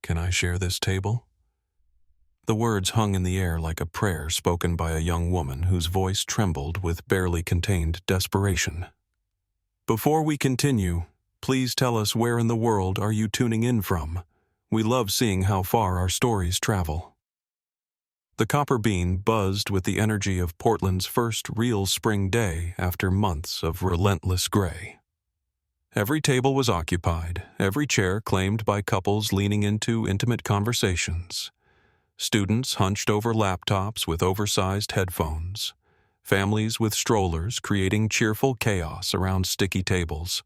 can I share this table?" The words hung in the air like a prayer spoken by a young woman whose voice trembled with barely contained desperation. "Before we continue, please tell us where in the world are you tuning in from? We love seeing how far our stories travel." The copper bean buzzed with the energy of Portland's first real spring day after months of relentless gray. Every table was occupied, every chair claimed by couples leaning into intimate conversations. Students hunched over laptops with oversized headphones. Families with strollers creating cheerful chaos around sticky tables.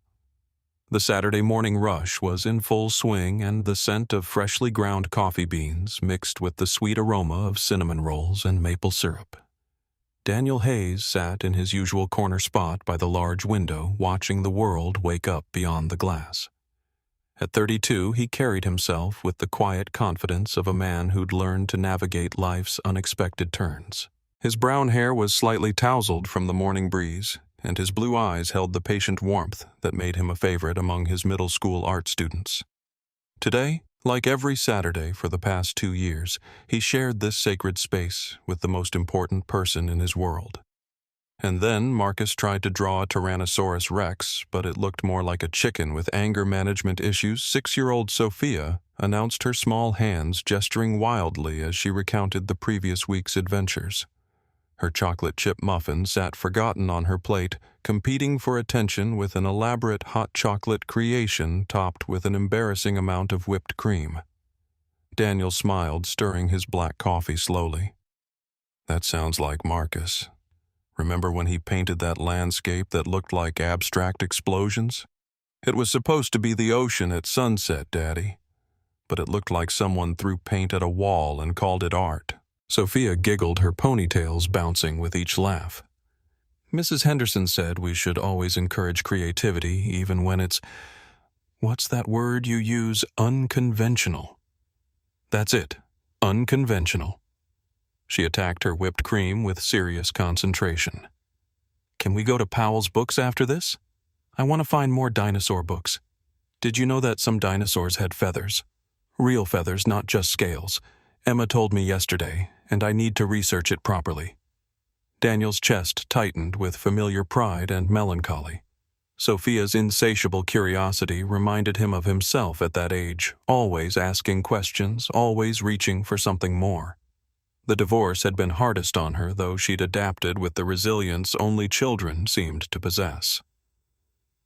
The Saturday morning rush was in full swing, and the scent of freshly ground coffee beans mixed with the sweet aroma of cinnamon rolls and maple syrup. Daniel Hayes sat in his usual corner spot by the large window, watching the world wake up beyond the glass. At 32, he carried himself with the quiet confidence of a man who'd learned to navigate life's unexpected turns. His brown hair was slightly tousled from the morning breeze, and his blue eyes held the patient warmth that made him a favorite among his middle school art students. Today, like every Saturday for the past 2 years, he shared this sacred space with the most important person in his world. And then Marcus tried to draw a Tyrannosaurus Rex, but it looked more like a chicken with anger management issues. 6-year-old Sophia announced her small hands gesturing wildly as she recounted the previous week's adventures. Her chocolate chip muffin sat forgotten on her plate, competing for attention with an elaborate hot chocolate creation topped with an embarrassing amount of whipped cream. Daniel smiled, stirring his black coffee slowly. "That sounds like Marcus. Remember when he painted that landscape that looked like abstract explosions? It was supposed to be the ocean at sunset, Daddy, but it looked like someone threw paint at a wall and called it art." Sophia giggled, her ponytails bouncing with each laugh. "Mrs. Henderson said we should always encourage creativity, even when it's, what's that word you use, unconventional?" "That's it, unconventional." She attacked her whipped cream with serious concentration. "Can we go to Powell's Books after this? I want to find more dinosaur books. Did you know that some dinosaurs had feathers? Real feathers, not just scales. Emma told me yesterday, and I need to research it properly." Daniel's chest tightened with familiar pride and melancholy. Sophia's insatiable curiosity reminded him of himself at that age, always asking questions, always reaching for something more. The divorce had been hardest on her, though she'd adapted with the resilience only children seemed to possess.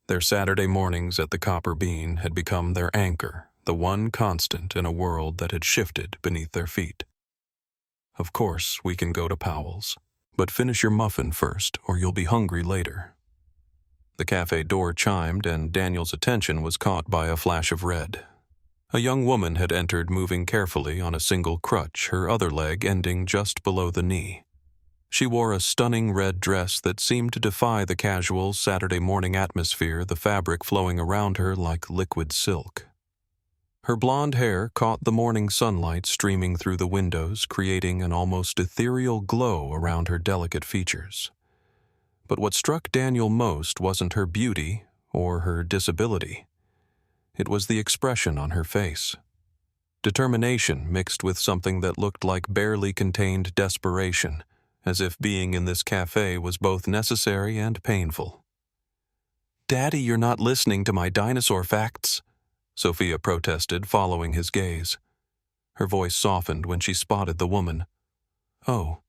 Their Saturday mornings at the Copper Bean had become their anchor, the one constant in a world that had shifted beneath their feet. "Of course, we can go to Powell's, but finish your muffin first, or you'll be hungry later." The cafe door chimed, and Daniel's attention was caught by a flash of red. A young woman had entered, moving carefully on a single crutch, her other leg ending just below the knee. She wore a stunning red dress that seemed to defy the casual Saturday morning atmosphere, the fabric flowing around her like liquid silk. Her blonde hair caught the morning sunlight streaming through the windows, creating an almost ethereal glow around her delicate features. But what struck Daniel most wasn't her beauty or her disability. It was the expression on her face. Determination mixed with something that looked like barely contained desperation, as if being in this cafe was both necessary and painful. "Daddy, you're not listening to my dinosaur facts," Sophia protested, following his gaze. Her voice softened when she spotted the woman. "Oh,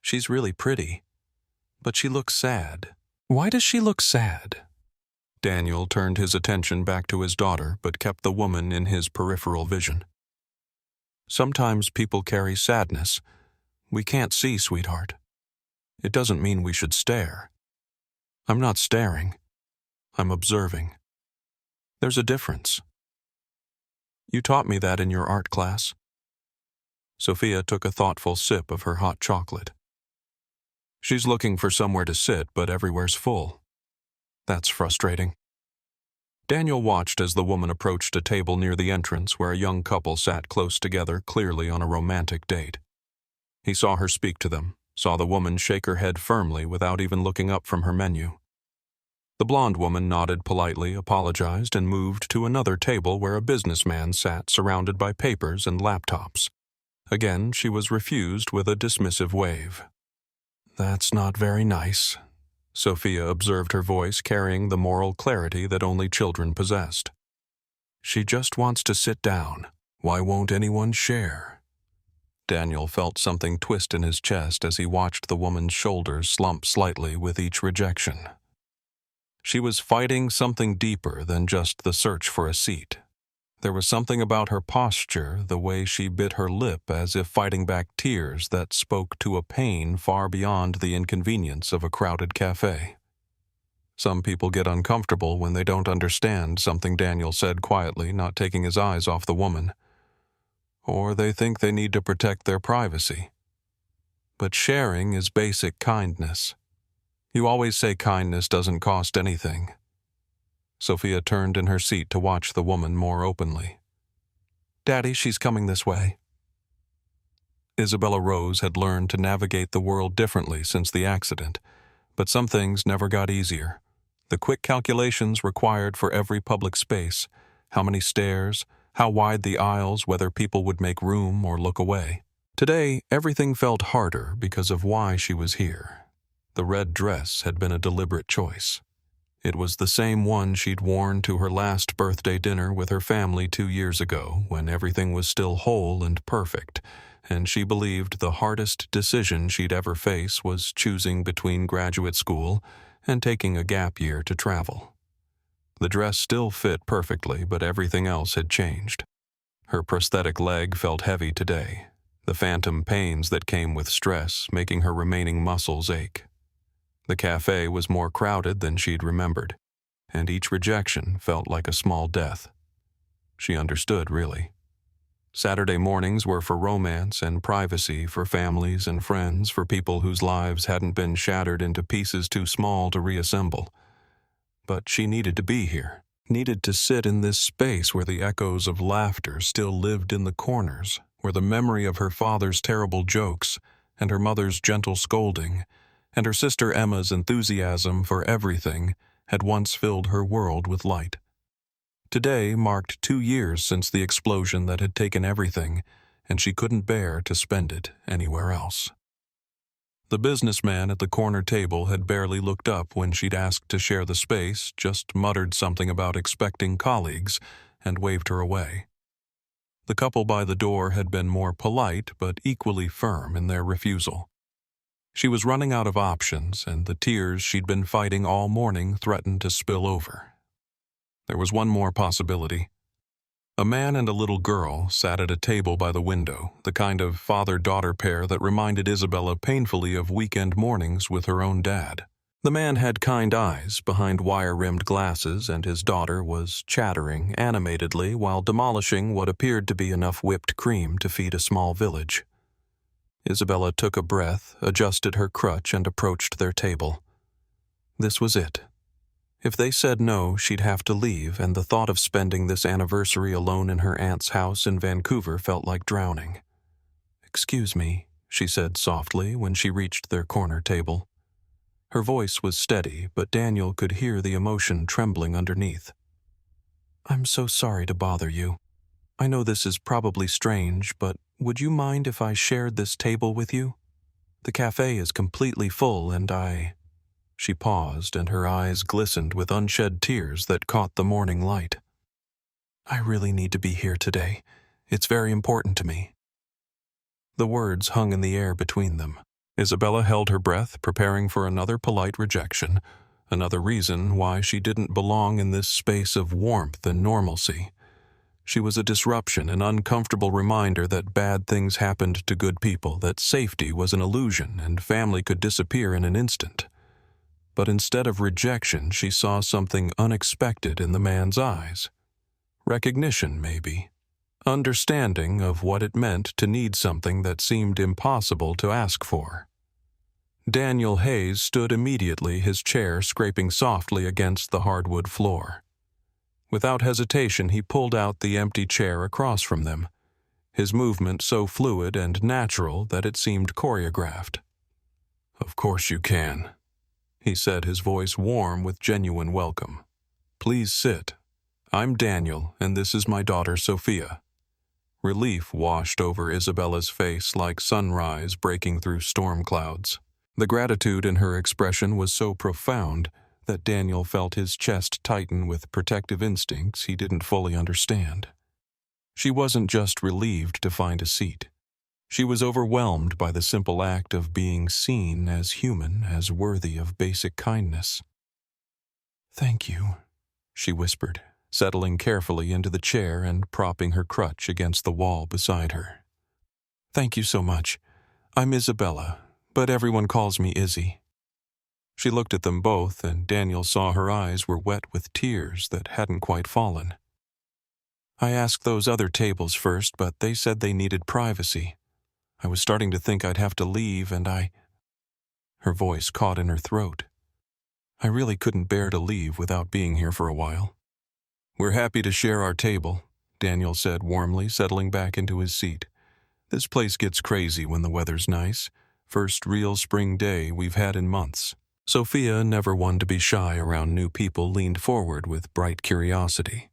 she's really pretty. But she looks sad." "Why does she look sad?" Daniel turned his attention back to his daughter, but kept the woman in his peripheral vision. "Sometimes people carry sadness. We can't see, sweetheart. It doesn't mean we should stare. I'm not staring. I'm observing. There's a difference. You taught me that in your art class." Sophia took a thoughtful sip of her hot chocolate. "She's looking for somewhere to sit, but everywhere's full. That's frustrating." Daniel watched as the woman approached a table near the entrance where a young couple sat close together, clearly on a romantic date. He saw her speak to them, saw the woman shake her head firmly without even looking up from her menu. The blonde woman nodded politely, apologized, and moved to another table where a businessman sat surrounded by papers and laptops. Again, she was refused with a dismissive wave. "That's not very nice," Sophia observed, her voice carrying the moral clarity that only children possessed. "She just wants to sit down. Why won't anyone share?" Daniel felt something twist in his chest as he watched the woman's shoulders slump slightly with each rejection. She was fighting something deeper than just the search for a seat. There was something about her posture, the way she bit her lip as if fighting back tears that spoke to a pain far beyond the inconvenience of a crowded café. "Some people get uncomfortable when they don't understand something," Daniel said quietly, not taking his eyes off the woman. "Or they think they need to protect their privacy. But sharing is basic kindness. You always say kindness doesn't cost anything." Sophia turned in her seat to watch the woman more openly. "Daddy, she's coming this way." Isabella Rose had learned to navigate the world differently since the accident, but some things never got easier. The quick calculations required for every public space, how many stairs, how wide the aisles, whether people would make room or look away. Today, everything felt harder because of why she was here. The red dress had been a deliberate choice. It was the same one she'd worn to her last birthday dinner with her family 2 years ago, when everything was still whole and perfect, and she believed the hardest decision she'd ever face was choosing between graduate school and taking a gap year to travel. The dress still fit perfectly, but everything else had changed. Her prosthetic leg felt heavy today, the phantom pains that came with stress making her remaining muscles ache. The café was more crowded than she'd remembered, and each rejection felt like a small death. She understood, really. Saturday mornings were for romance and privacy, for families and friends, for people whose lives hadn't been shattered into pieces too small to reassemble. But she needed to be here, needed to sit in this space where the echoes of laughter still lived in the corners, where the memory of her father's terrible jokes and her mother's gentle scolding and her sister Emma's enthusiasm for everything had once filled her world with light. Today marked 2 years since the explosion that had taken everything, and she couldn't bear to spend it anywhere else. The businessman at the corner table had barely looked up when she'd asked to share the space, just muttered something about expecting colleagues, and waved her away. The couple by the door had been more polite but equally firm in their refusal. She was running out of options, and the tears she'd been fighting all morning threatened to spill over. There was one more possibility. A man and a little girl sat at a table by the window, the kind of father-daughter pair that reminded Isabella painfully of weekend mornings with her own dad. The man had kind eyes behind wire-rimmed glasses, and his daughter was chattering animatedly while demolishing what appeared to be enough whipped cream to feed a small village. Isabella took a breath, adjusted her crutch, and approached their table. This was it. If they said no, she'd have to leave, and the thought of spending this anniversary alone in her aunt's house in Vancouver felt like drowning. "Excuse me," she said softly when she reached their corner table. Her voice was steady, but Daniel could hear the emotion trembling underneath. "I'm so sorry to bother you. I know this is probably strange, but would you mind if I shared this table with you? The café is completely full, and She paused, and her eyes glistened with unshed tears that caught the morning light. "I really need to be here today. It's very important to me." The words hung in the air between them. Isabella held her breath, preparing for another polite rejection, another reason why she didn't belong in this space of warmth and normalcy. She was a disruption, an uncomfortable reminder that bad things happened to good people, that safety was an illusion and family could disappear in an instant. But instead of rejection, she saw something unexpected in the man's eyes. Recognition, maybe. Understanding of what it meant to need something that seemed impossible to ask for. Daniel Hayes stood immediately, his chair scraping softly against the hardwood floor. Without hesitation, he pulled out the empty chair across from them, his movement so fluid and natural that it seemed choreographed. "Of course you can." he said, his voice warm with genuine welcome. "Please sit. I'm Daniel, and this is my daughter Sophia." Relief washed over Isabella's face like sunrise breaking through storm clouds. The gratitude in her expression was so profound that Daniel felt his chest tighten with protective instincts he didn't fully understand. She wasn't just relieved to find a seat. She was overwhelmed by the simple act of being seen as human, as worthy of basic kindness. "Thank you," she whispered, settling carefully into the chair and propping her crutch against the wall beside her. "Thank you so much. I'm Isabella, but everyone calls me Izzy." She looked at them both, and Daniel saw her eyes were wet with tears that hadn't quite fallen. "I asked those other tables first, but they said they needed privacy. I was starting to think I'd have to leave, and Her voice caught in her throat. "I really couldn't bear to leave without being here for a while." "We're happy to share our table," Daniel said warmly, settling back into his seat. "This place gets crazy when the weather's nice. First real spring day we've had in months." Sophia, never one to be shy around new people, leaned forward with bright curiosity.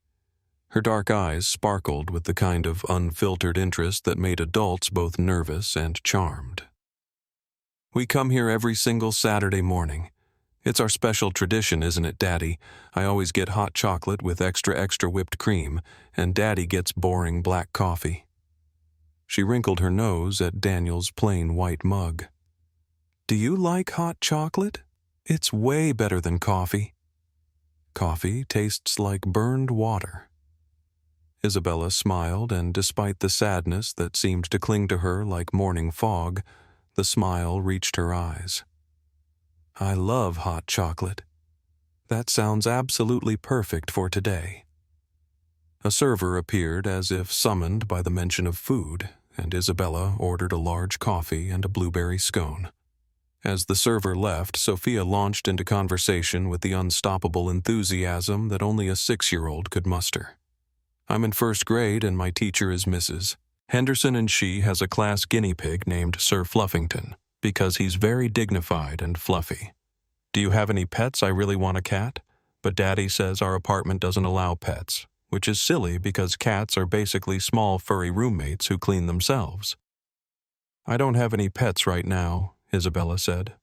Her dark eyes sparkled with the kind of unfiltered interest that made adults both nervous and charmed. "We come here every single Saturday morning. It's our special tradition, isn't it, Daddy? I always get hot chocolate with extra whipped cream, and Daddy gets boring black coffee." She wrinkled her nose at Daniel's plain white mug. "Do you like hot chocolate? It's way better than coffee." "Coffee tastes like burned water." Isabella smiled, and despite the sadness that seemed to cling to her like morning fog, the smile reached her eyes. "I love hot chocolate. That sounds absolutely perfect for today." A server appeared as if summoned by the mention of food, and Isabella ordered a large coffee and a blueberry scone. As the server left, Sophia launched into conversation with the unstoppable enthusiasm that only a 6-year-old could muster. "I'm in first grade and my teacher is Mrs. Henderson, and she has a class guinea pig named Sir Fluffington because he's very dignified and fluffy. Do you have any pets? I really want a cat, but Daddy says our apartment doesn't allow pets, which is silly because cats are basically small furry roommates who clean themselves." "I don't have any pets right now," Isabella said,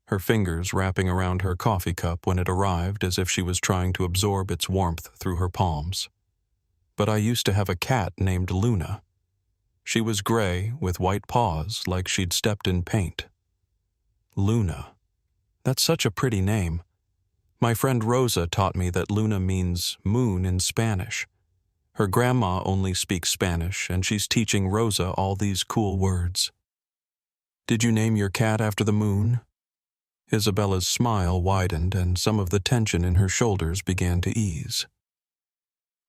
her fingers wrapping around her coffee cup when it arrived as if she was trying to absorb its warmth through her palms. "But I used to have a cat named Luna. She was gray with white paws like she'd stepped in paint." "Luna. That's such a pretty name. My friend Rosa taught me that Luna means moon in Spanish. Her grandma only speaks Spanish, and she's teaching Rosa all these cool words." "Did you name your cat after the moon?" Isabella's smile widened, and some of the tension in her shoulders began to ease.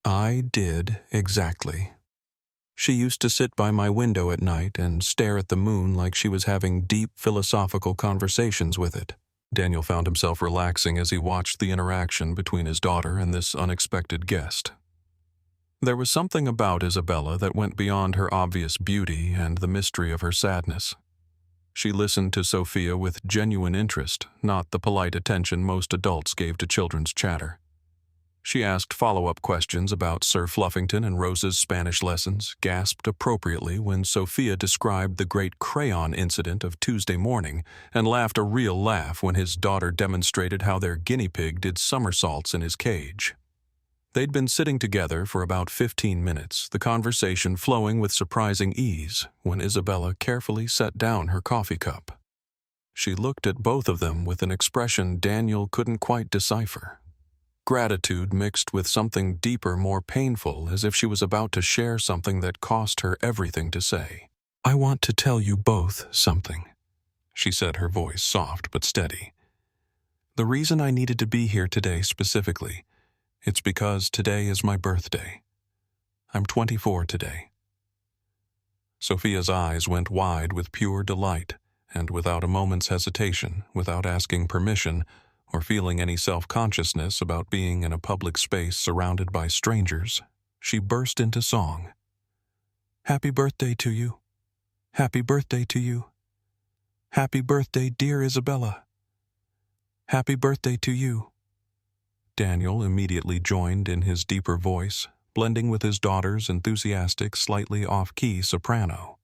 "I did, exactly. She used to sit by my window at night and stare at the moon like she was having deep philosophical conversations with it." Daniel found himself relaxing as he watched the interaction between his daughter and this unexpected guest. There was something about Isabella that went beyond her obvious beauty and the mystery of her sadness. She listened to Sophia with genuine interest, not the polite attention most adults gave to children's chatter. She asked follow-up questions about Sir Fluffington and Rosa's Spanish lessons, gasped appropriately when Sophia described the great crayon incident of Tuesday morning, and laughed a real laugh when his daughter demonstrated how their guinea pig did somersaults in his cage. They'd been sitting together for about 15 minutes, the conversation flowing with surprising ease, when Isabella carefully set down her coffee cup. She looked at both of them with an expression Daniel couldn't quite decipher. Gratitude mixed with something deeper, more painful, as if she was about to share something that cost her everything to say. "I want to tell you both something," she said, her voice soft but steady. "The reason I needed to be here today specifically, it's because today is my birthday. I'm 24 today." Sophia's eyes went wide with pure delight, and without a moment's hesitation, without asking permission, or feeling any self-consciousness about being in a public space surrounded by strangers, she burst into song. "Happy birthday to you. Happy birthday to you. Happy birthday, dear Isabella." Happy birthday to you. Daniel immediately joined in his deeper voice, blending with his daughter's enthusiastic, slightly off-key soprano.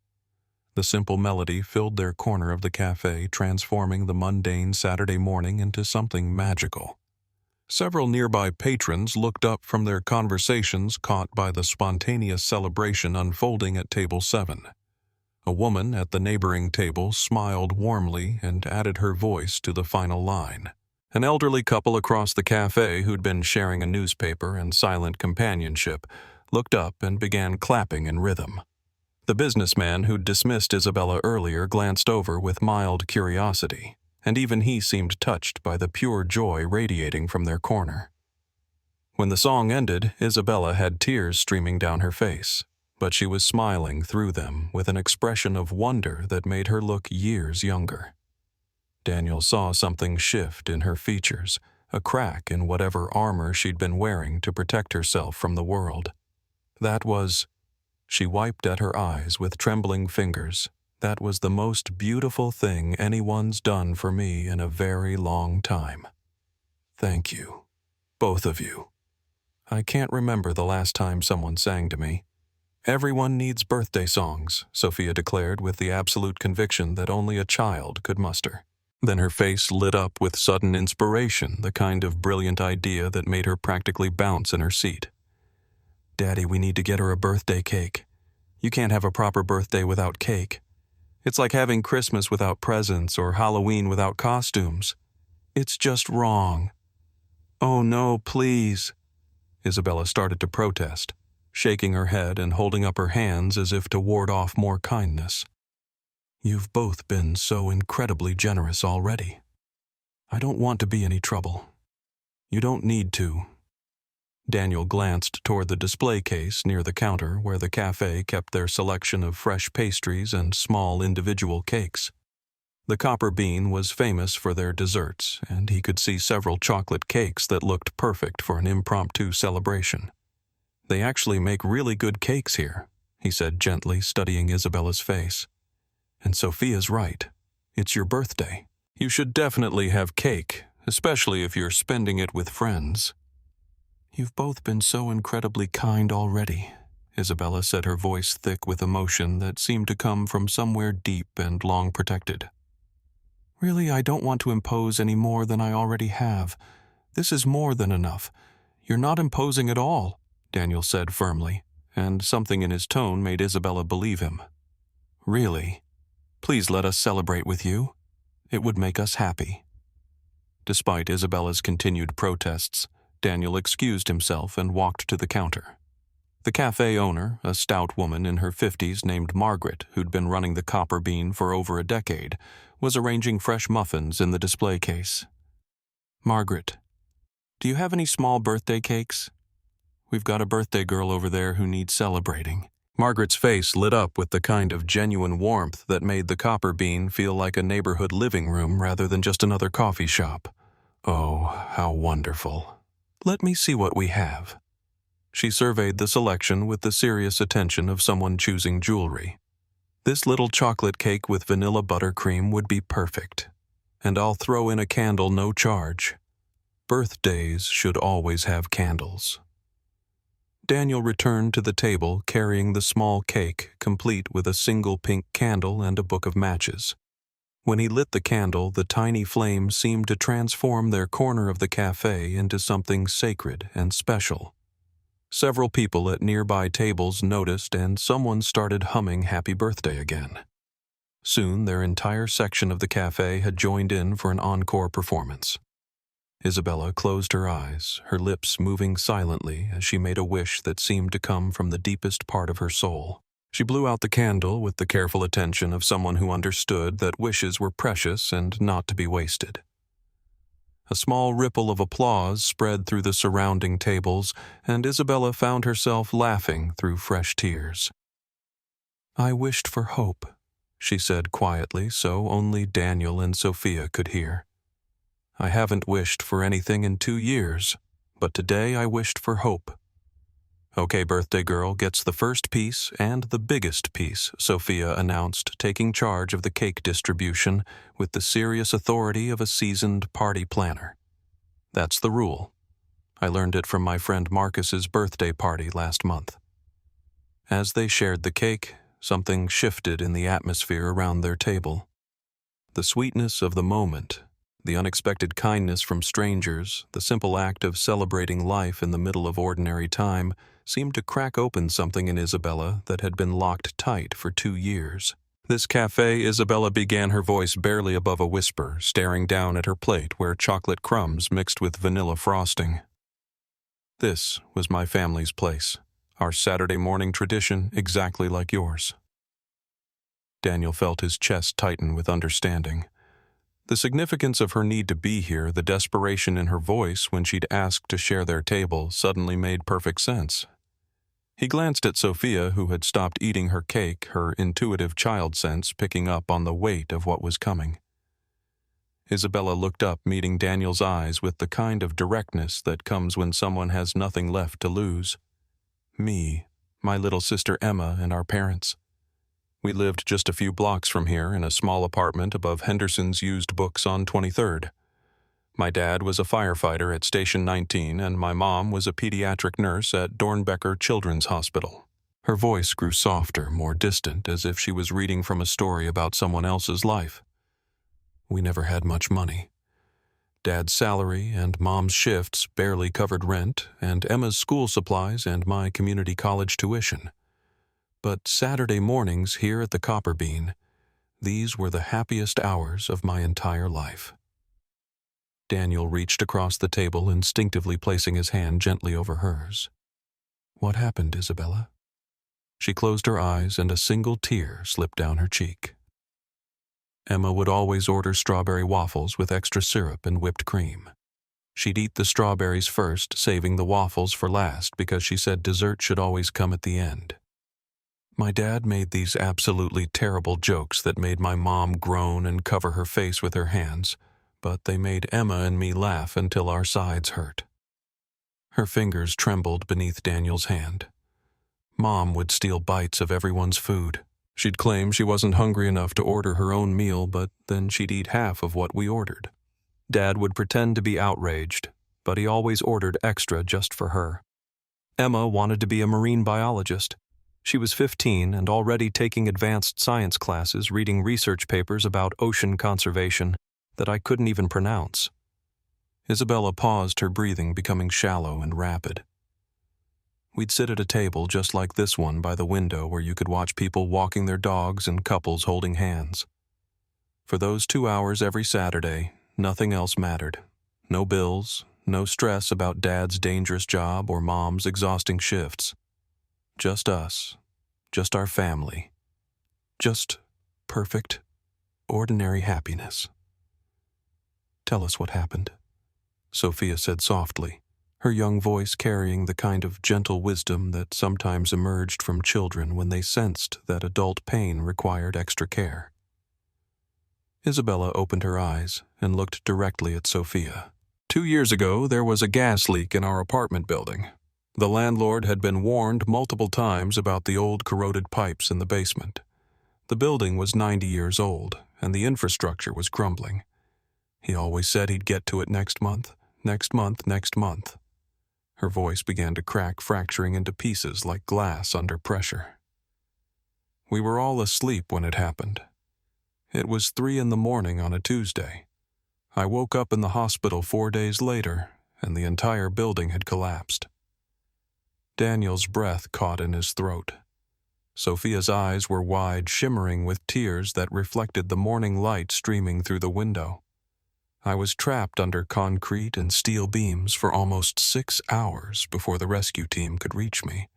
The simple melody filled their corner of the cafe, transforming the mundane Saturday morning into something magical. Several nearby patrons looked up from their conversations, caught by the spontaneous celebration unfolding at Table 7. A woman at the neighboring table smiled warmly and added her voice to the final line. An elderly couple across the cafe, who'd been sharing a newspaper and silent companionship, looked up and began clapping in rhythm. The businessman who'd dismissed Isabella earlier glanced over with mild curiosity, and even he seemed touched by the pure joy radiating from their corner. When the song ended, Isabella had tears streaming down her face, but she was smiling through them with an expression of wonder that made her look years younger. Daniel saw something shift in her features, a crack in whatever armor she'd been wearing to protect herself from the world. That was... She wiped at her eyes with trembling fingers. That was the most beautiful thing anyone's done for me in a very long time. Thank you. Both of you. I can't remember the last time someone sang to me. Everyone needs birthday songs, Sophia declared with the absolute conviction that only a child could muster. Then her face lit up with sudden inspiration, the kind of brilliant idea that made her practically bounce in her seat. Daddy, we need to get her a birthday cake. You can't have a proper birthday without cake. It's like having Christmas without presents or Halloween without costumes. It's just wrong. Oh no, please. Isabella started to protest, shaking her head and holding up her hands as if to ward off more kindness. You've both been so incredibly generous already. I don't want to be any trouble. You don't need to. Daniel glanced toward the display case near the counter where the cafe kept their selection of fresh pastries and small individual cakes. The Copper Bean was famous for their desserts, and he could see several chocolate cakes that looked perfect for an impromptu celebration. They actually make really good cakes here, he said gently, studying Isabella's face. And Sophia's right. It's your birthday. You should definitely have cake, especially if you're spending it with friends. You've both been so incredibly kind already, Isabella said, her voice thick with emotion that seemed to come from somewhere deep and long protected. Really, I don't want to impose any more than I already have. This is more than enough. You're not imposing at all, Daniel said firmly, and something in his tone made Isabella believe him. Really? Please let us celebrate with you. It would make us happy. Despite Isabella's continued protests, Daniel excused himself and walked to the counter. The cafe owner, a stout woman in her 50s named Margaret, who'd been running the Copper Bean for over a decade, was arranging fresh muffins in the display case. Margaret, do you have any small birthday cakes? We've got a birthday girl over there who needs celebrating. Margaret's face lit up with the kind of genuine warmth that made the Copper Bean feel like a neighborhood living room rather than just another coffee shop. Oh, how wonderful. Let me see what we have. She surveyed the selection with the serious attention of someone choosing jewelry. This little chocolate cake with vanilla buttercream would be perfect. And I'll throw in a candle no charge. Birthdays should always have candles. Daniel returned to the table carrying the small cake, complete with a single pink candle and a book of matches. When he lit the candle, the tiny flame seemed to transform their corner of the cafe into something sacred and special. Several people at nearby tables noticed, and someone started humming Happy Birthday again. Soon, their entire section of the cafe had joined in for an encore performance. Isabella closed her eyes, her lips moving silently as she made a wish that seemed to come from the deepest part of her soul. She blew out the candle with the careful attention of someone who understood that wishes were precious and not to be wasted. A small ripple of applause spread through the surrounding tables, and Isabella found herself laughing through fresh tears. I wished for hope, she said quietly, so only Daniel and Sophia could hear. I haven't wished for anything in 2 years, but today I wished for hope. Okay, birthday girl gets the first piece and the biggest piece, Sophia announced, taking charge of the cake distribution with the serious authority of a seasoned party planner. That's the rule. I learned it from my friend Marcus's birthday party last month. As they shared the cake, something shifted in the atmosphere around their table. The sweetness of the moment, the unexpected kindness from strangers, the simple act of celebrating life in the middle of ordinary time seemed to crack open something in Isabella that had been locked tight for 2 years. This café, Isabella began, her voice barely above a whisper, staring down at her plate where chocolate crumbs mixed with vanilla frosting. This was my family's place, our Saturday morning tradition exactly like yours. Daniel felt his chest tighten with understanding. The significance of her need to be here, the desperation in her voice when she'd asked to share their table, suddenly made perfect sense. He glanced at Sophia, who had stopped eating her cake, her intuitive child sense picking up on the weight of what was coming. Isabella looked up, meeting Daniel's eyes with the kind of directness that comes when someone has nothing left to lose. Me, my little sister Emma, and our parents. We lived just a few blocks from here in a small apartment above Henderson's used books on 23rd. My dad was a firefighter at Station 19, and my mom was a pediatric nurse at Dornbecker Children's Hospital. Her voice grew softer, more distant, as if she was reading from a story about someone else's life. We never had much money. Dad's salary and Mom's shifts barely covered rent, and Emma's school supplies and my community college tuition. But Saturday mornings here at the Copper Bean, these were the happiest hours of my entire life. Daniel reached across the table, instinctively placing his hand gently over hers. What happened, Isabella? She closed her eyes and a single tear slipped down her cheek. Emma would always order strawberry waffles with extra syrup and whipped cream. She'd eat the strawberries first, saving the waffles for last because she said dessert should always come at the end. My dad made these absolutely terrible jokes that made my mom groan and cover her face with her hands, but they made Emma and me laugh until our sides hurt. Her fingers trembled beneath Daniel's hand. Mom would steal bites of everyone's food. She'd claim she wasn't hungry enough to order her own meal, but then she'd eat half of what we ordered. Dad would pretend to be outraged, but he always ordered extra just for her. Emma wanted to be a marine biologist. She was 15 and already taking advanced science classes, reading research papers about ocean conservation that I couldn't even pronounce. Isabella paused, her breathing becoming shallow and rapid. We'd sit at a table just like this one by the window where you could watch people walking their dogs and couples holding hands. For those 2 hours every Saturday, nothing else mattered. No bills, no stress about Dad's dangerous job or Mom's exhausting shifts. Just us, just our family, just perfect, ordinary happiness. Tell us what happened, Sophia said softly, her young voice carrying the kind of gentle wisdom that sometimes emerged from children when they sensed that adult pain required extra care. Isabella opened her eyes and looked directly at Sophia. 2 years ago, there was a gas leak in our apartment building. The landlord had been warned multiple times about the old corroded pipes in the basement. The building was 90 years old, and the infrastructure was crumbling. He always said he'd get to it next month, next month, next month. Her voice began to crack, fracturing into pieces like glass under pressure. We were all asleep when it happened. It was 3 a.m. on a Tuesday. I woke up in the hospital 4 days later, and the entire building had collapsed. Daniel's breath caught in his throat. Sophia's eyes were wide, shimmering with tears that reflected the morning light streaming through the window. I was trapped under concrete and steel beams for almost 6 hours before the rescue team could reach me.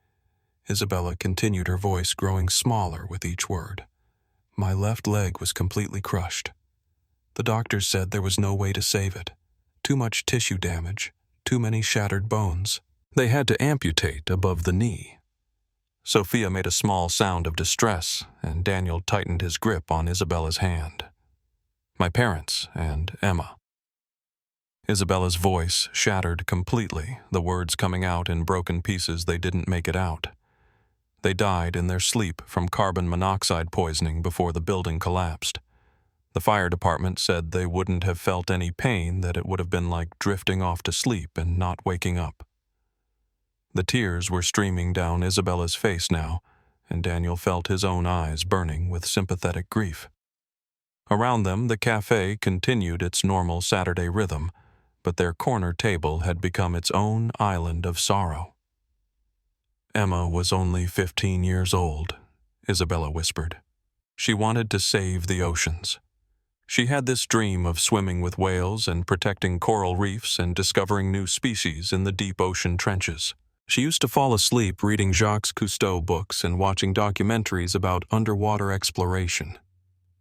Isabella continued, her voice growing smaller with each word. My left leg was completely crushed. The doctors said there was no way to save it. Too much tissue damage, too many shattered bones. They had to amputate above the knee. Sophia made a small sound of distress, and Daniel tightened his grip on Isabella's hand. My parents and Emma. Isabella's voice shattered completely, the words coming out in broken pieces they didn't make it out. They died in their sleep from carbon monoxide poisoning before the building collapsed. The fire department said they wouldn't have felt any pain, that it would have been like drifting off to sleep and not waking up. The tears were streaming down Isabella's face now, and Daniel felt his own eyes burning with sympathetic grief. Around them, the café continued its normal Saturday rhythm, but their corner table had become its own island of sorrow. Emma was only 15 years old, Isabella whispered. She wanted to save the oceans. She had this dream of swimming with whales and protecting coral reefs and discovering new species in the deep ocean trenches. She used to fall asleep reading Jacques Cousteau books and watching documentaries about underwater exploration.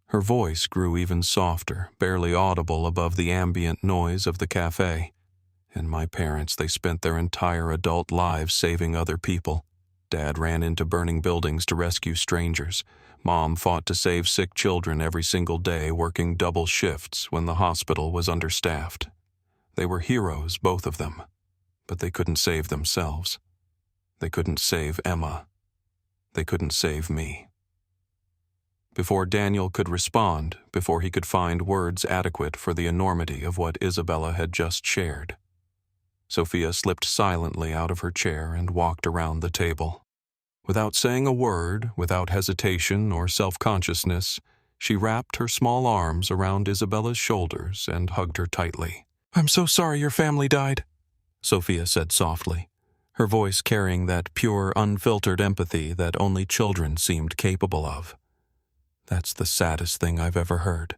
Her voice grew even softer, barely audible above the ambient noise of the café. And my parents, they spent their entire adult lives saving other people. Dad ran into burning buildings to rescue strangers. Mom fought to save sick children every single day, working double shifts when the hospital was understaffed. They were heroes, both of them. But they couldn't save themselves. They couldn't save Emma. They couldn't save me. Before Daniel could respond, before he could find words adequate for the enormity of what Isabella had just shared, Sophia slipped silently out of her chair and walked around the table. Without saying a word, without hesitation or self-consciousness, she wrapped her small arms around Isabella's shoulders and hugged her tightly. "I'm so sorry your family died," Sophia said softly, her voice carrying that pure, unfiltered empathy that only children seemed capable of. "That's the saddest thing I've ever heard.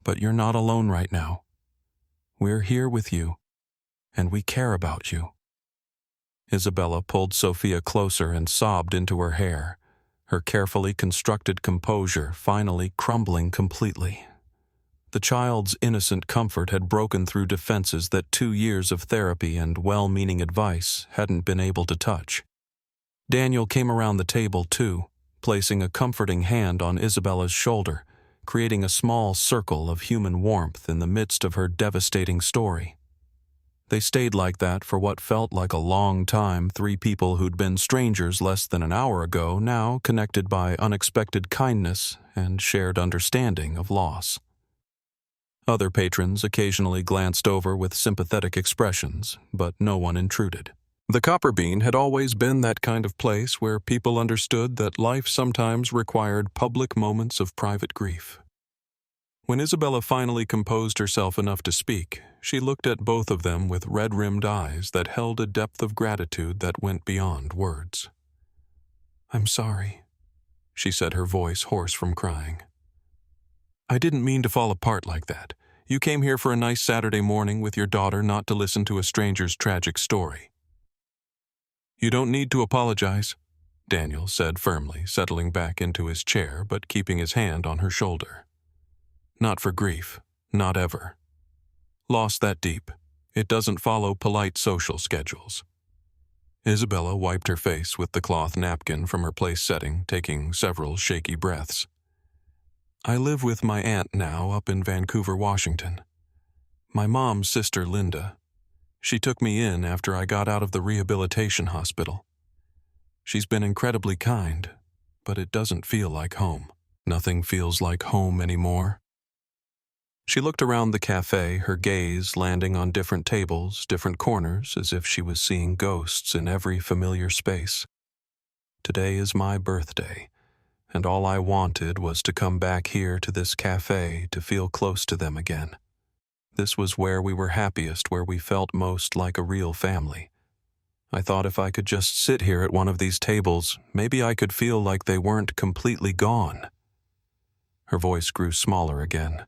But you're not alone right now. We're here with you, and we care about you." Isabella pulled Sophia closer and sobbed into her hair, her carefully constructed composure finally crumbling completely. The child's innocent comfort had broken through defenses that 2 years of therapy and well-meaning advice hadn't been able to touch. Daniel came around the table too, placing a comforting hand on Isabella's shoulder, creating a small circle of human warmth in the midst of her devastating story. They stayed like that for what felt like a long time, 3 people who'd been strangers less than an hour ago, now connected by unexpected kindness and shared understanding of loss. Other patrons occasionally glanced over with sympathetic expressions, but no one intruded. The Copper Bean had always been that kind of place where people understood that life sometimes required public moments of private grief. When Isabella finally composed herself enough to speak, she looked at both of them with red-rimmed eyes that held a depth of gratitude that went beyond words. "I'm sorry," she said, her voice hoarse from crying. "I didn't mean to fall apart like that. You came here for a nice Saturday morning with your daughter, not to listen to a stranger's tragic story." "You don't need to apologize," Daniel said firmly, settling back into his chair but keeping his hand on her shoulder. "Not for grief, not ever. Loss that deep, it doesn't follow polite social schedules." Isabella wiped her face with the cloth napkin from her place setting, taking several shaky breaths. "I live with my aunt now up in Vancouver, Washington. My mom's sister, Linda. She took me in after I got out of the rehabilitation hospital. She's been incredibly kind, but it doesn't feel like home. Nothing feels like home anymore." She looked around the café, her gaze landing on different tables, different corners, as if she was seeing ghosts in every familiar space. "Today is my birthday, and all I wanted was to come back here to this café to feel close to them again. This was where we were happiest, where we felt most like a real family. I thought if I could just sit here at one of these tables, maybe I could feel like they weren't completely gone." Her voice grew smaller again.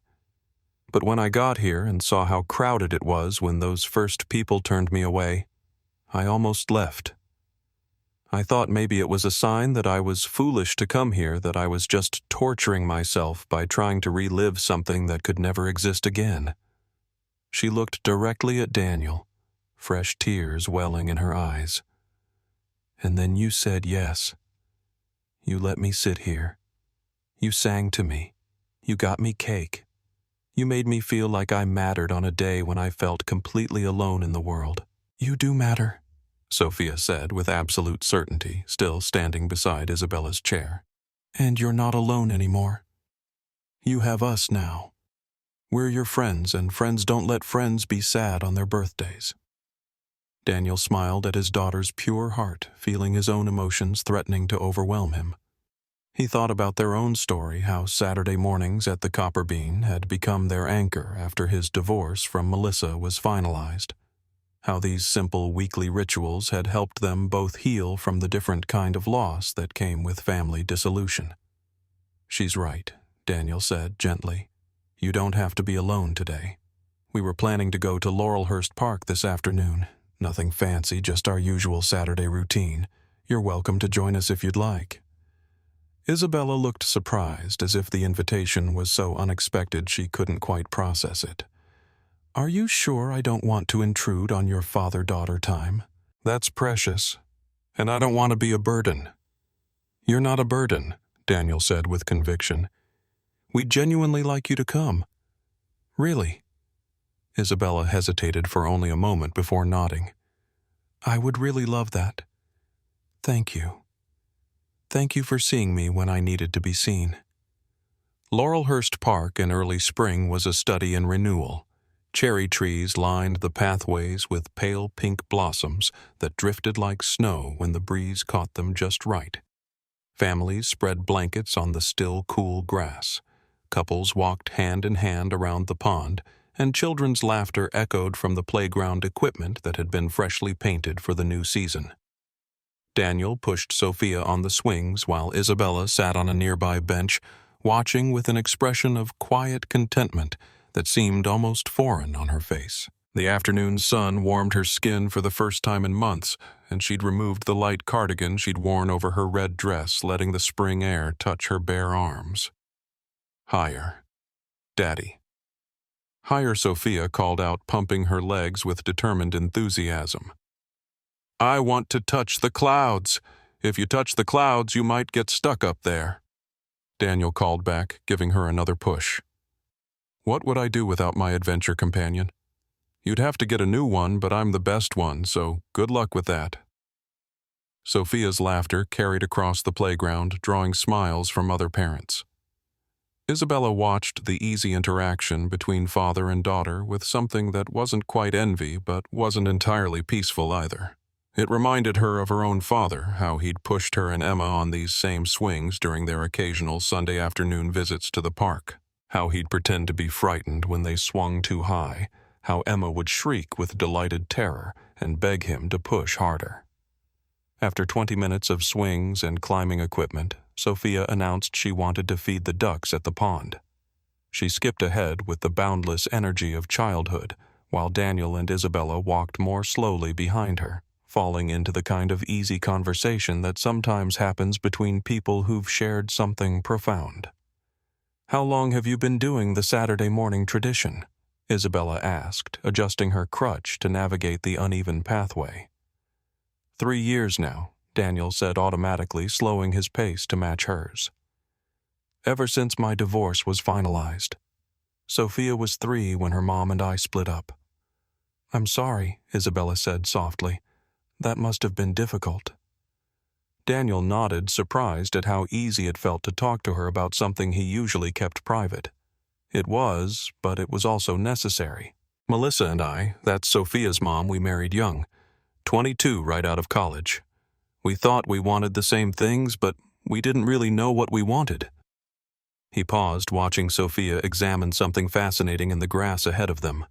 "But when I got here and saw how crowded it was when those first people turned me away, I almost left. I thought maybe it was a sign that I was foolish to come here, that I was just torturing myself by trying to relive something that could never exist again." She looked directly at Daniel, fresh tears welling in her eyes. "And then you said yes. You let me sit here. You sang to me. You got me cake. You made me feel like I mattered on a day when I felt completely alone in the world. You do matter, Sophia said with absolute certainty, still standing beside Isabella's chair. And you're not alone anymore. You have us now. We're your friends, and friends don't let friends be sad on their birthdays. Daniel smiled at his daughter's pure heart, feeling his own emotions threatening to overwhelm him. He thought about their own story, how Saturday mornings at the Copper Bean had become their anchor after his divorce from Melissa was finalized. How these simple weekly rituals had helped them both heal from the different kind of loss that came with family dissolution. She's right, Daniel said gently. You don't have to be alone today. We were planning to go to Laurelhurst Park this afternoon. Nothing fancy, just our usual Saturday routine. You're welcome to join us if you'd like. Isabella looked surprised, as if the invitation was so unexpected she couldn't quite process it. Are you sure I don't want to intrude on your father-daughter time? That's precious, and I don't want to be a burden. You're not a burden, Daniel said with conviction. We'd genuinely like you to come. Really? Isabella hesitated for only a moment before nodding. I would really love that. Thank you. Thank you for seeing me when I needed to be seen. Laurelhurst Park in early spring was a study in renewal. Cherry trees lined the pathways with pale pink blossoms that drifted like snow when the breeze caught them just right. Families spread blankets on the still cool grass. Couples walked hand in hand around the pond, and children's laughter echoed from the playground equipment that had been freshly painted for the new season. Daniel pushed Sophia on the swings while Isabella sat on a nearby bench, watching with an expression of quiet contentment that seemed almost foreign on her face. The afternoon sun warmed her skin for the first time in months, and she'd removed the light cardigan she'd worn over her red dress, letting the spring air touch her bare arms. Higher. Daddy. Higher, Sophia called out, pumping her legs with determined enthusiasm. I want to touch the clouds. If you touch the clouds, you might get stuck up there. Daniel called back, giving her another push. What would I do without my adventure companion? You'd have to get a new one, but I'm the best one, so good luck with that. Sophia's laughter carried across the playground, drawing smiles from other parents. Isabella watched the easy interaction between father and daughter with something that wasn't quite envy, but wasn't entirely peaceful either. It reminded her of her own father, how he'd pushed her and Emma on these same swings during their occasional Sunday afternoon visits to the park. How he'd pretend to be frightened when they swung too high, how Emma would shriek with delighted terror and beg him to push harder. After 20 minutes of swings and climbing equipment, Sophia announced she wanted to feed the ducks at the pond. She skipped ahead with the boundless energy of childhood, while Daniel and Isabella walked more slowly behind her, falling into the kind of easy conversation that sometimes happens between people who've shared something profound. How long have you been doing the Saturday morning tradition? Isabella asked, adjusting her crutch to navigate the uneven pathway. 3 years now, Daniel said automatically, slowing his pace to match hers. Ever since my divorce was finalized. Sophia was 3 when her mom and I split up. I'm sorry, Isabella said softly. That must have been difficult. Daniel nodded, surprised at how easy it felt to talk to her about something he usually kept private. It was, but it was also necessary. Melissa and I, that's Sophia's mom, we married young. 22 right out of college. We thought we wanted the same things, but we didn't really know what we wanted. He paused, watching Sophia examine something fascinating in the grass ahead of them.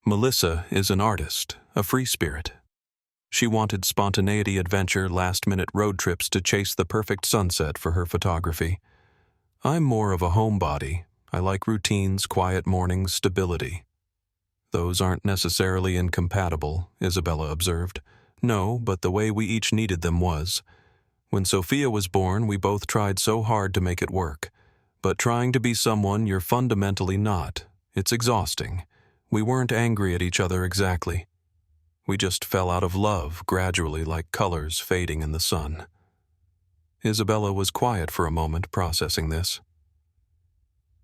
Melissa is an artist, a free spirit. She wanted spontaneity, adventure, last-minute road trips to chase the perfect sunset for her photography. I'm more of a homebody. I like routines, quiet mornings, stability. Those aren't necessarily incompatible, Isabella observed. No, but the way we each needed them was. When Sophia was born, we both tried so hard to make it work. But trying to be someone you're fundamentally not, it's exhausting. We weren't angry at each other exactly. We just fell out of love, gradually, like colors fading in the sun. Isabella was quiet for a moment, processing this.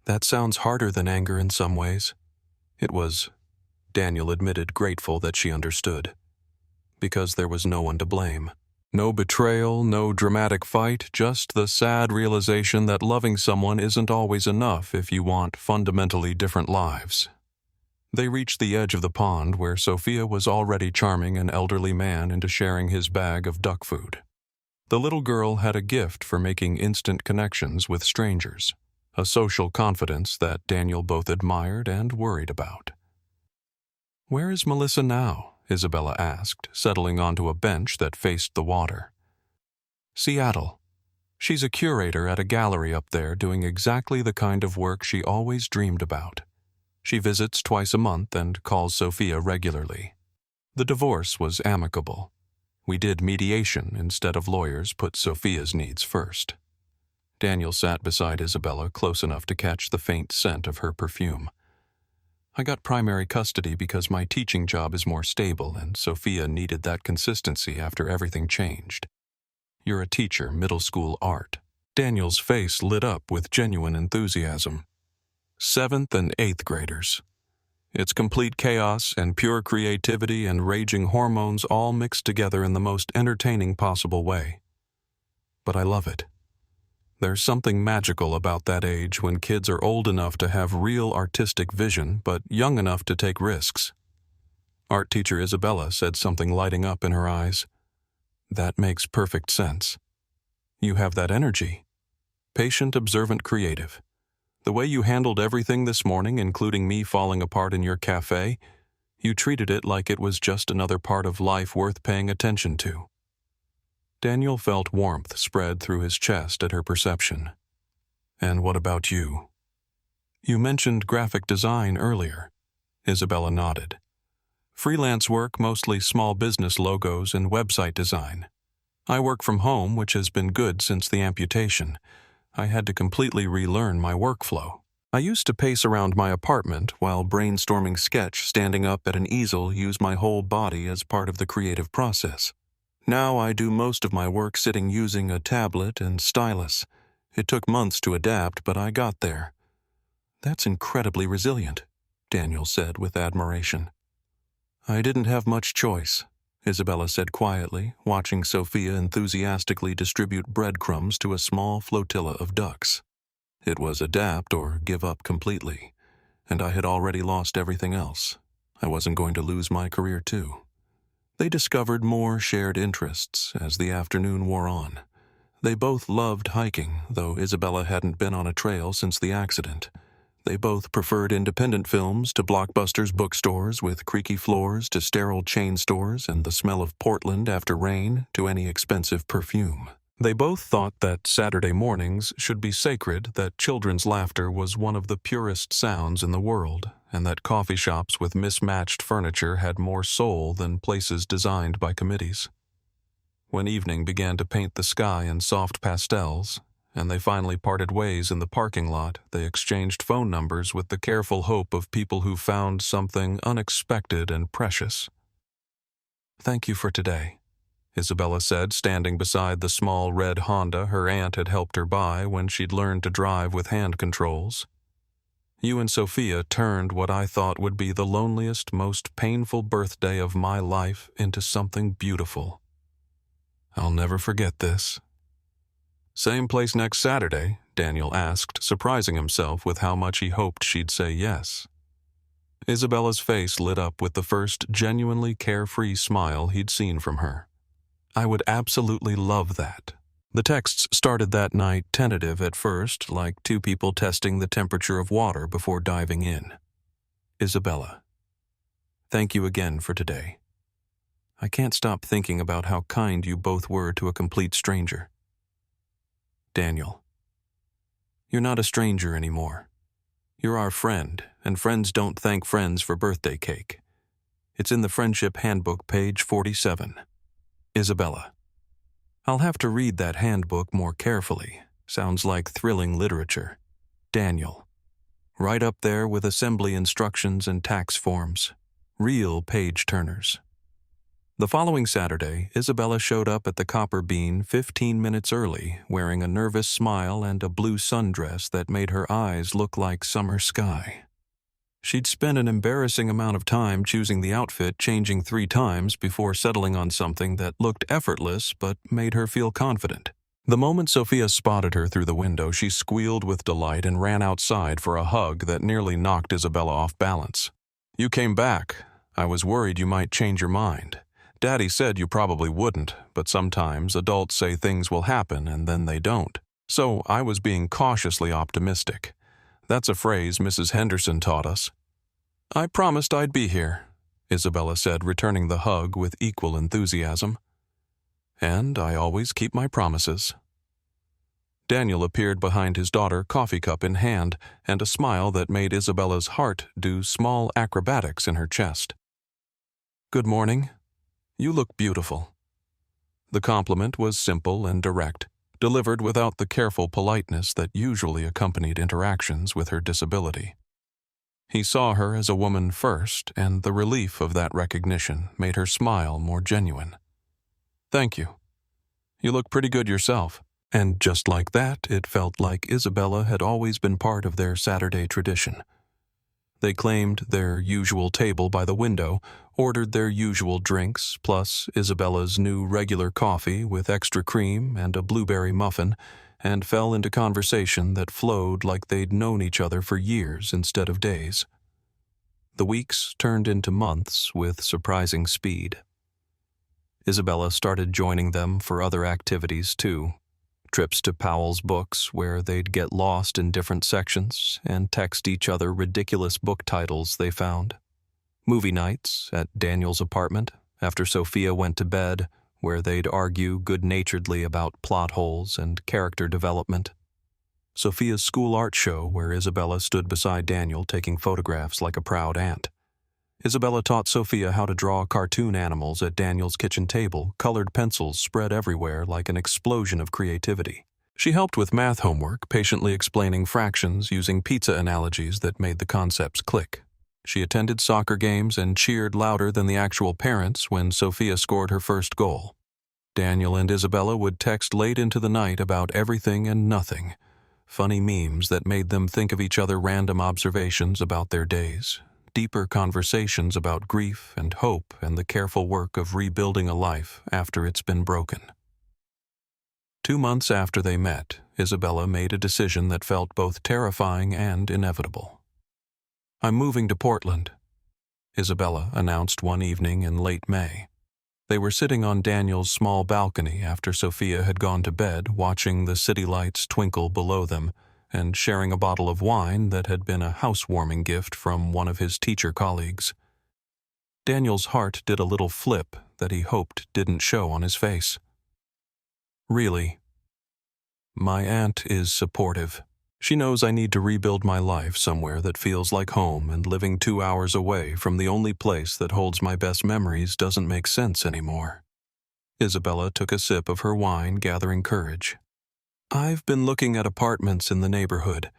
That sounds harder than anger in some ways. It was, Daniel admitted, grateful that she understood. Because there was no one to blame. No betrayal, no dramatic fight, just the sad realization that loving someone isn't always enough if you want fundamentally different lives. They reached the edge of the pond where Sophia was already charming an elderly man into sharing his bag of duck food. The little girl had a gift for making instant connections with strangers, a social confidence that Daniel both admired and worried about. "Where is Melissa now?" Isabella asked, settling onto a bench that faced the water. "Seattle. She's a curator at a gallery up there doing exactly the kind of work she always dreamed about. She visits twice a month and calls Sophia regularly. The divorce was amicable. We did mediation instead of lawyers, put Sophia's needs first." Daniel sat beside Isabella, close enough to catch the faint scent of her perfume. "I got primary custody because my teaching job is more stable and Sophia needed that consistency after everything changed. You're a teacher, middle school art." Daniel's face lit up with genuine enthusiasm. 7th and 8th graders. It's complete chaos and pure creativity and raging hormones all mixed together in the most entertaining possible way. But I love it. There's something magical about that age when kids are old enough to have real artistic vision, but young enough to take risks. Art teacher Isabella said, something lighting up in her eyes. "That makes perfect sense. You have that energy. Patient, observant, creative. The way you handled everything this morning, including me falling apart in your café, you treated it like it was just another part of life worth paying attention to." Daniel felt warmth spread through his chest at her perception. "And what about you?" "You mentioned graphic design earlier." Isabella nodded. "Freelance work, mostly small business logos and website design. I work from home, which has been good since the amputation. I had to completely relearn my workflow. I used to pace around my apartment while brainstorming sketch, standing up at an easel, use my whole body as part of the creative process. Now I do most of my work sitting using a tablet and stylus. It took months to adapt, but I got there." "That's incredibly resilient," Daniel said with admiration. "I didn't have much choice," Isabella said quietly, watching Sophia enthusiastically distribute breadcrumbs to a small flotilla of ducks. "It was adapt or give up completely, and I had already lost everything else. I wasn't going to lose my career too." They discovered more shared interests as the afternoon wore on. They both loved hiking, though Isabella hadn't been on a trail since the accident. They both preferred independent films to Blockbuster's bookstores with creaky floors to sterile chain stores and the smell of Portland after rain to any expensive perfume. They both thought that Saturday mornings should be sacred, that children's laughter was one of the purest sounds in the world, and that coffee shops with mismatched furniture had more soul than places designed by committees. When evening began to paint the sky in soft pastels, and they finally parted ways in the parking lot, they exchanged phone numbers with the careful hope of people who found something unexpected and precious. "Thank you for today," Isabella said, standing beside the small red Honda her aunt had helped her buy when she'd learned to drive with hand controls. "You and Sophia turned what I thought would be the loneliest, most painful birthday of my life into something beautiful. I'll never forget this." "Same place next Saturday?" Daniel asked, surprising himself with how much he hoped she'd say yes. Isabella's face lit up with the first genuinely carefree smile he'd seen from her. "I would absolutely love that." The texts started that night tentative at first, like two people testing the temperature of water before diving in. "Isabella, thank you again for today. I can't stop thinking about how kind you both were to a complete stranger. Daniel, you're not a stranger anymore. You're our friend, and friends don't thank friends for birthday cake. It's in the Friendship Handbook, page 47. Isabella." "I'll have to read that handbook more carefully. Sounds like thrilling literature." Daniel. "Right up there with assembly instructions and tax forms. Real page-turners." The following Saturday, Isabella showed up at the Copper Bean 15 minutes early, wearing a nervous smile and a blue sundress that made her eyes look like summer sky. She'd spent an embarrassing amount of time choosing the outfit, changing 3 times before settling on something that looked effortless but made her feel confident. The moment Sophia spotted her through the window, she squealed with delight and ran outside for a hug that nearly knocked Isabella off balance. "You came back. I was worried you might change your mind. Daddy said you probably wouldn't, but sometimes adults say things will happen and then they don't. So I was being cautiously optimistic. That's a phrase Mrs. Henderson taught us." "I promised I'd be here," Isabella said, returning the hug with equal enthusiasm. "And I always keep my promises." Daniel appeared behind his daughter, coffee cup in hand, and a smile that made Isabella's heart do small acrobatics in her chest. "Good morning. You look beautiful." The compliment was simple and direct, delivered without the careful politeness that usually accompanied interactions with her disability. He saw her as a woman first, and the relief of that recognition made her smile more genuine. "Thank you. You look pretty good yourself." And just like that, it felt like Isabella had always been part of their Saturday tradition. They claimed their usual table by the window, ordered their usual drinks, plus Isabella's new regular coffee with extra cream and a blueberry muffin, and fell into conversation that flowed like they'd known each other for years instead of days. The weeks turned into months with surprising speed. Isabella started joining them for other activities too. Trips to Powell's Books, where they'd get lost in different sections and text each other ridiculous book titles they found. Movie nights at Daniel's apartment after Sophia went to bed, where they'd argue good-naturedly about plot holes and character development. Sophia's school art show, where Isabella stood beside Daniel taking photographs like a proud aunt. Isabella taught Sophia how to draw cartoon animals at Daniel's kitchen table, colored pencils spread everywhere like an explosion of creativity. She helped with math homework, patiently explaining fractions using pizza analogies that made the concepts click. She attended soccer games and cheered louder than the actual parents when Sophia scored her first goal. Daniel and Isabella would text late into the night about everything and nothing, funny memes that made them think of each other, random observations about their days, deeper conversations about grief and hope and the careful work of rebuilding a life after it's been broken. 2 months after they met, Isabella made a decision that felt both terrifying and inevitable. "I'm moving to Portland," Isabella announced one evening in late May. They were sitting on Daniel's small balcony after Sophia had gone to bed, watching the city lights twinkle below them, and sharing a bottle of wine that had been a housewarming gift from one of his teacher colleagues. Daniel's heart did a little flip that he hoped didn't show on his face. "Really, my aunt is supportive. She knows I need to rebuild my life somewhere that feels like home, and living 2 hours away from the only place that holds my best memories doesn't make sense anymore." Isabella took a sip of her wine, gathering courage. "I've been looking at apartments in the neighborhood.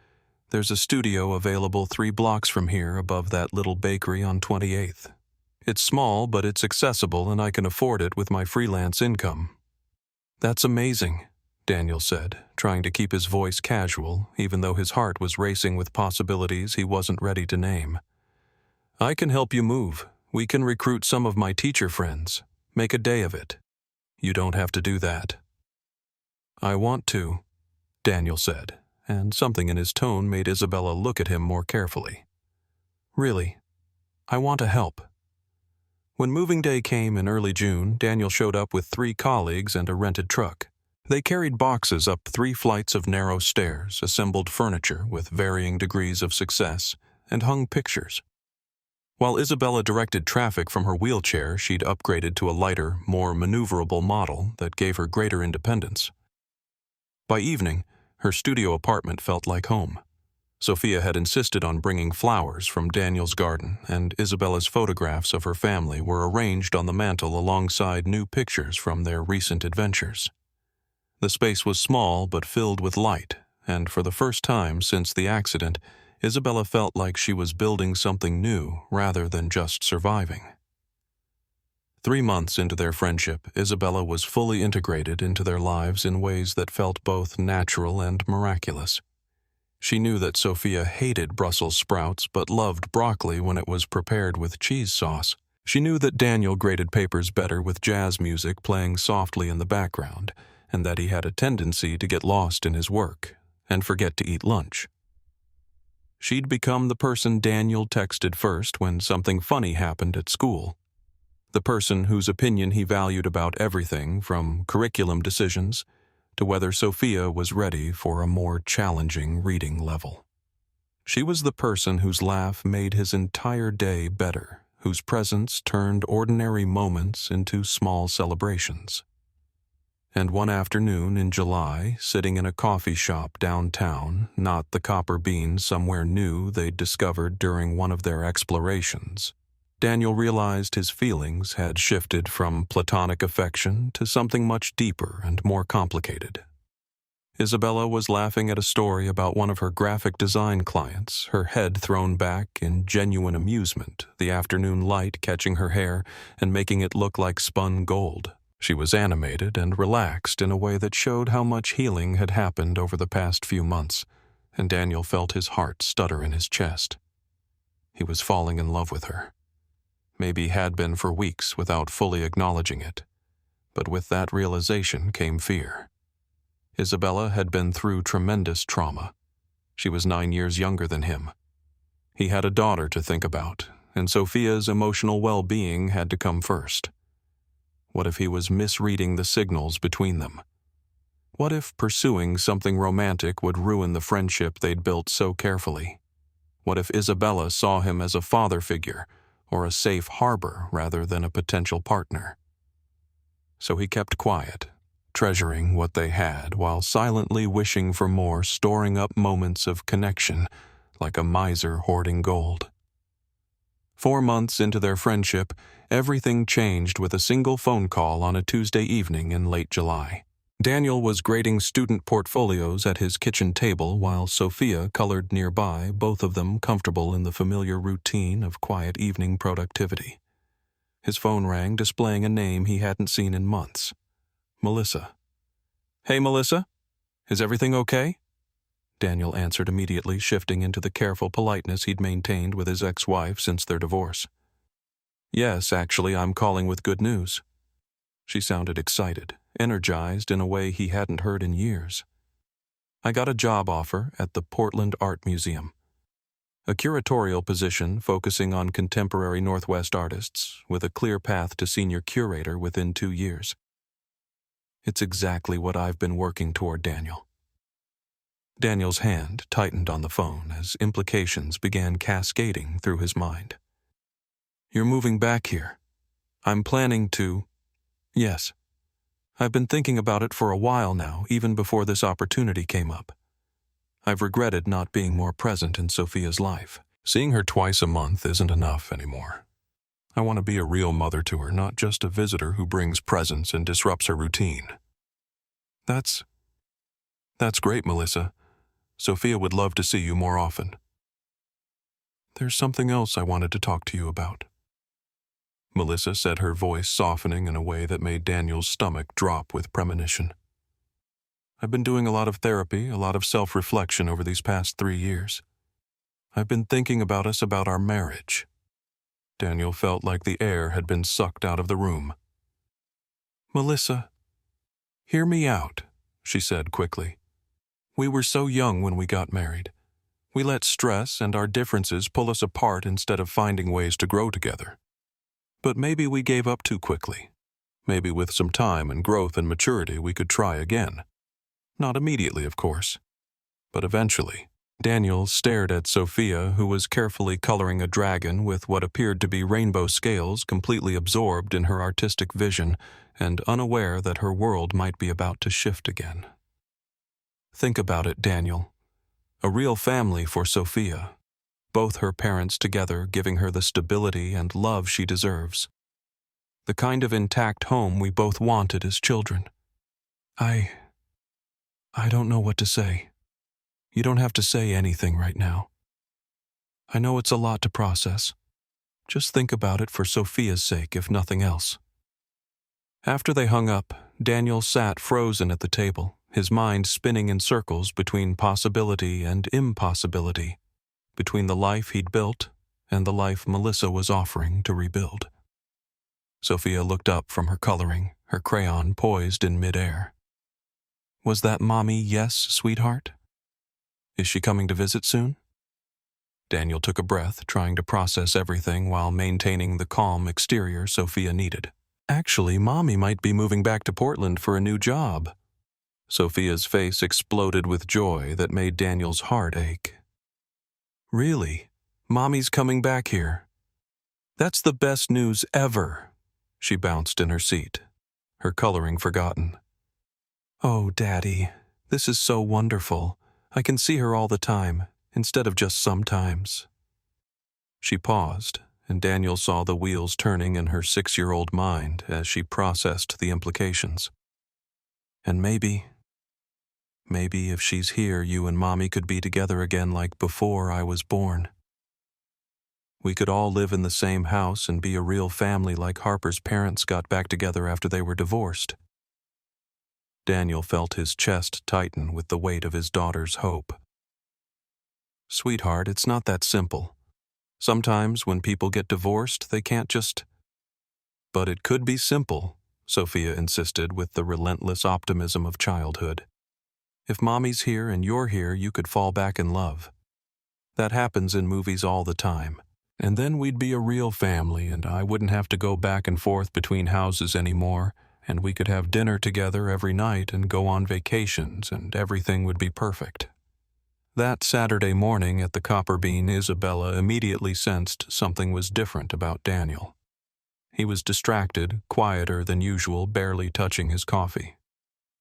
There's a studio available 3 blocks from here above that little bakery on 28th. It's small, but it's accessible and I can afford it with my freelance income." "That's amazing," Daniel said, trying to keep his voice casual, even though his heart was racing with possibilities he wasn't ready to name. "I can help you move. We can recruit some of my teacher friends. Make a day of it. You don't have to do that." "I want to," Daniel said, and something in his tone made Isabella look at him more carefully. "Really, I want to help." When moving day came in early June, Daniel showed up with 3 colleagues and a rented truck. They carried boxes up 3 flights of narrow stairs, assembled furniture with varying degrees of success, and hung pictures. While Isabella directed traffic from her wheelchair, she'd upgraded to a lighter, more maneuverable model that gave her greater independence. By evening, her studio apartment felt like home. Sophia had insisted on bringing flowers from Daniel's garden, and Isabella's photographs of her family were arranged on the mantel alongside new pictures from their recent adventures. The space was small but filled with light, and for the first time since the accident, Isabella felt like she was building something new rather than just surviving. 3 months into their friendship, Isabella was fully integrated into their lives in ways that felt both natural and miraculous. She knew that Sophia hated Brussels sprouts but loved broccoli when it was prepared with cheese sauce. She knew that Daniel graded papers better with jazz music playing softly in the background, and that he had a tendency to get lost in his work and forget to eat lunch. She'd become the person Daniel texted first when something funny happened at school, the person whose opinion he valued about everything from curriculum decisions to whether Sophia was ready for a more challenging reading level. She was the person whose laugh made his entire day better, whose presence turned ordinary moments into small celebrations. And one afternoon in July, sitting in a coffee shop downtown, not the Copper Bean somewhere new they'd discovered during one of their explorations, Daniel realized his feelings had shifted from platonic affection to something much deeper and more complicated. Isabella was laughing at a story about one of her graphic design clients, her head thrown back in genuine amusement, the afternoon light catching her hair and making it look like spun gold. She was animated and relaxed in a way that showed how much healing had happened over the past few months, and Daniel felt his heart stutter in his chest. He was falling in love with her. Maybe had been for weeks without fully acknowledging it, but with that realization came fear. Isabella had been through tremendous trauma. She was 9 years younger than him. He had a daughter to think about, and Sophia's emotional well-being had to come first. What if he was misreading the signals between them? What if pursuing something romantic would ruin the friendship they'd built so carefully? What if Isabella saw him as a father figure, or a safe harbor rather than a potential partner? So he kept quiet, treasuring what they had while silently wishing for more, storing up moments of connection like a miser hoarding gold. 4 months into their friendship, everything changed with a single phone call on a Tuesday evening in late July. Daniel was grading student portfolios at his kitchen table while Sophia colored nearby, both of them comfortable in the familiar routine of quiet evening productivity. His phone rang, displaying a name he hadn't seen in months. Melissa. "Hey, Melissa. Is everything okay?" Daniel answered immediately, shifting into the careful politeness he'd maintained with his ex-wife since their divorce. "Yes, actually, I'm calling with good news." She sounded excited, energized in a way he hadn't heard in years. "I got a job offer at the Portland Art Museum. A curatorial position focusing on contemporary Northwest artists, with a clear path to senior curator within 2 years. It's exactly what I've been working toward, Daniel." Daniel's hand tightened on the phone as implications began cascading through his mind. "You're moving back here. I'm planning to..." "Yes. I've been thinking about it for a while now, even before this opportunity came up. I've regretted not being more present in Sophia's life. Seeing her twice a month isn't enough anymore. I want to be a real mother to her, not just a visitor who brings presents and disrupts her routine." That's great, Melissa. Sophia would love to see you more often." "There's something else I wanted to talk to you about," Melissa said, her voice softening in a way that made Daniel's stomach drop with premonition. "I've been doing a lot of therapy, a lot of self-reflection over these past 3 years. I've been thinking about our marriage." Daniel felt like the air had been sucked out of the room. "Melissa, hear me out," she said quickly. "We were so young when we got married. We let stress and our differences pull us apart instead of finding ways to grow together. But maybe we gave up too quickly. Maybe with some time and growth and maturity we could try again. Not immediately, of course, but eventually." Daniel stared at Sophia, who was carefully coloring a dragon with what appeared to be rainbow scales, completely absorbed in her artistic vision and unaware that her world might be about to shift again. "Think about it, Daniel. A real family for Sophia. Both her parents together giving her the stability and love she deserves. The kind of intact home we both wanted as children. I don't know what to say. You don't have to say anything right now. I know it's a lot to process. Just think about it for Sophia's sake, if nothing else." After they hung up, Daniel sat frozen at the table, his mind spinning in circles between possibility and impossibility, between the life he'd built and the life Melissa was offering to rebuild. Sophia looked up from her coloring, her crayon poised in midair. Was that Mommy yes, sweetheart? Is she coming to visit soon? Daniel took a breath, trying to process everything while maintaining the calm exterior Sophia needed. Actually, Mommy might be moving back to Portland for a new job. Sophia's face exploded with joy that made Daniel's heart ache. Really? Mommy's coming back here. That's the best news ever. She bounced in her seat, her coloring forgotten. Oh, Daddy, this is so wonderful. I can see her all the time, instead of just sometimes. She paused, and Daniel saw the wheels turning in her 6-year-old mind as she processed the implications. And maybe if she's here, you and Mommy could be together again like before I was born. We could all live in the same house and be a real family like Harper's parents got back together after they were divorced. Daniel felt his chest tighten with the weight of his daughter's hope. Sweetheart, it's not that simple. Sometimes when people get divorced, they can't just... But it could be simple, Sophia insisted with the relentless optimism of childhood. If Mommy's here and you're here, you could fall back in love. That happens in movies all the time. And then we'd be a real family, and I wouldn't have to go back and forth between houses anymore, and we could have dinner together every night and go on vacations, and everything would be perfect. That Saturday morning at the Copper Bean, Isabella immediately sensed something was different about Daniel. He was distracted, quieter than usual, barely touching his coffee.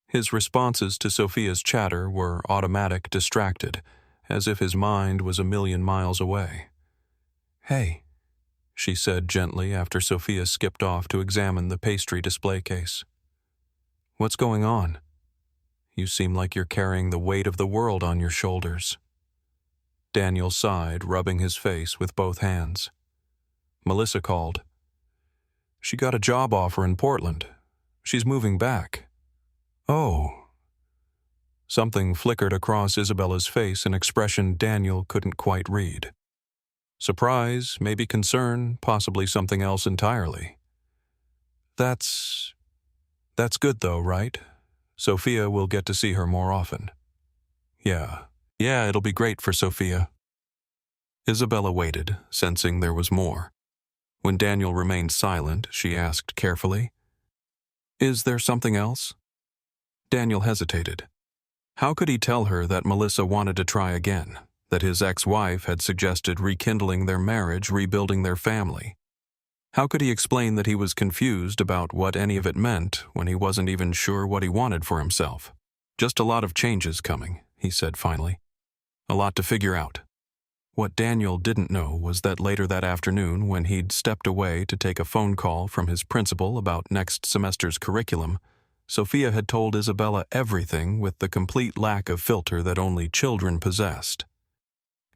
His responses to Sophia's chatter were automatic, distracted, as if his mind was a million miles away. Hey, she said gently after Sophia skipped off to examine the pastry display case. What's going on? You seem like you're carrying the weight of the world on your shoulders. Daniel sighed, rubbing his face with both hands. Melissa called. She got a job offer in Portland. She's moving back. Oh. Something flickered across Isabella's face, an expression Daniel couldn't quite read. Surprise, maybe concern, possibly something else entirely. That's good though, right? Sophia will get to see her more often. Yeah, it'll be great for Sophia. Isabella waited, sensing there was more. When Daniel remained silent, she asked carefully, Is there something else? Daniel hesitated. How could he tell her that Melissa wanted to try again? That his ex-wife had suggested rekindling their marriage, rebuilding their family. How could he explain that he was confused about what any of it meant when he wasn't even sure what he wanted for himself? Just a lot of changes coming, he said finally. A lot to figure out. What Daniel didn't know was that later that afternoon, when he'd stepped away to take a phone call from his principal about next semester's curriculum, Sophia had told Isabella everything with the complete lack of filter that only children possessed.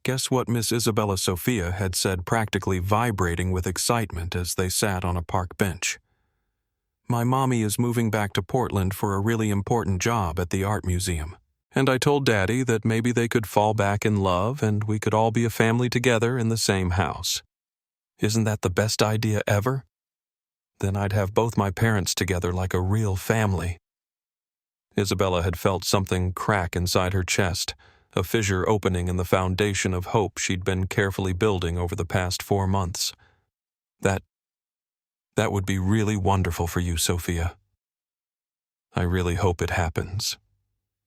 Guess what Miss Isabella Sophia had said, practically vibrating with excitement as they sat on a park bench. My mommy is moving back to Portland for a really important job at the art museum. And I told Daddy that maybe they could fall back in love and we could all be a family together in the same house. Isn't that the best idea ever? Then I'd have both my parents together like a real family. Isabella had felt something crack inside her chest, a fissure opening in the foundation of hope she'd been carefully building over the past 4 months. That would be really wonderful for you, Sophia. I really hope it happens.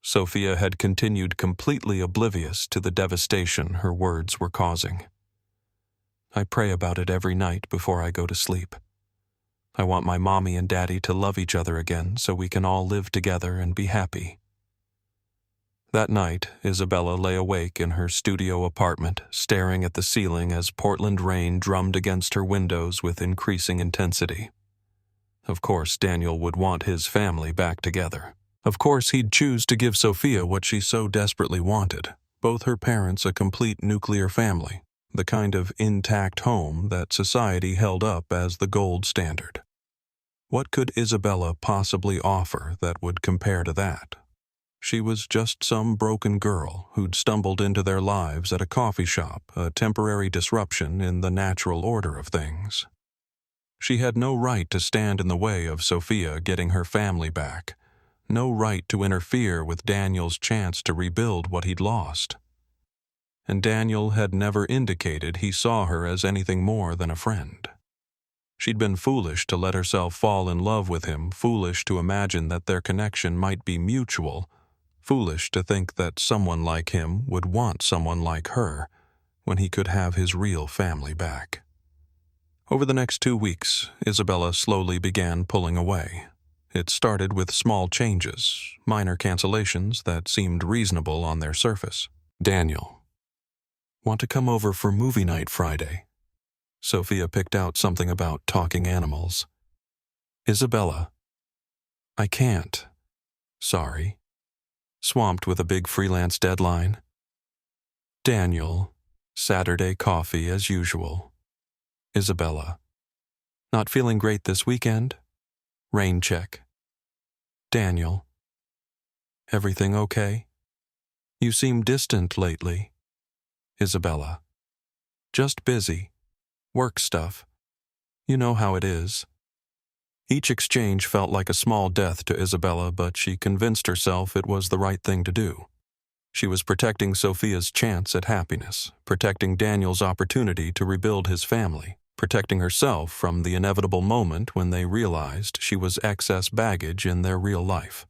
Sophia had continued completely oblivious to the devastation her words were causing. I pray about it every night before I go to sleep. I want my mommy and daddy to love each other again so we can all live together and be happy. That night, Isabella lay awake in her studio apartment, staring at the ceiling as Portland rain drummed against her windows with increasing intensity. Of course, Daniel would want his family back together. Of course, he'd choose to give Sophia what she so desperately wanted, both her parents a complete nuclear family, the kind of intact home that society held up as the gold standard. What could Isabella possibly offer that would compare to that? She was just some broken girl who'd stumbled into their lives at a coffee shop, a temporary disruption in the natural order of things. She had no right to stand in the way of Sophia getting her family back, no right to interfere with Daniel's chance to rebuild what he'd lost. And Daniel had never indicated he saw her as anything more than a friend. She'd been foolish to let herself fall in love with him, foolish to imagine that their connection might be mutual, foolish to think that someone like him would want someone like her when he could have his real family back. Over the next 2 weeks, Isabella slowly began pulling away. It started with small changes, minor cancellations that seemed reasonable on their surface. Daniel, want to come over for movie night Friday? Sophia picked out something about talking animals. Isabella, I can't. Sorry. Swamped with a big freelance deadline. Daniel, Saturday coffee as usual. Isabella, not feeling great this weekend? Rain check. Daniel, everything okay? You seem distant lately. Isabella, just busy. Work stuff. You know how it is. Each exchange felt like a small death to Isabella, but she convinced herself it was the right thing to do. She was protecting Sophia's chance at happiness, protecting Daniel's opportunity to rebuild his family, protecting herself from the inevitable moment when they realized she was excess baggage in their real life.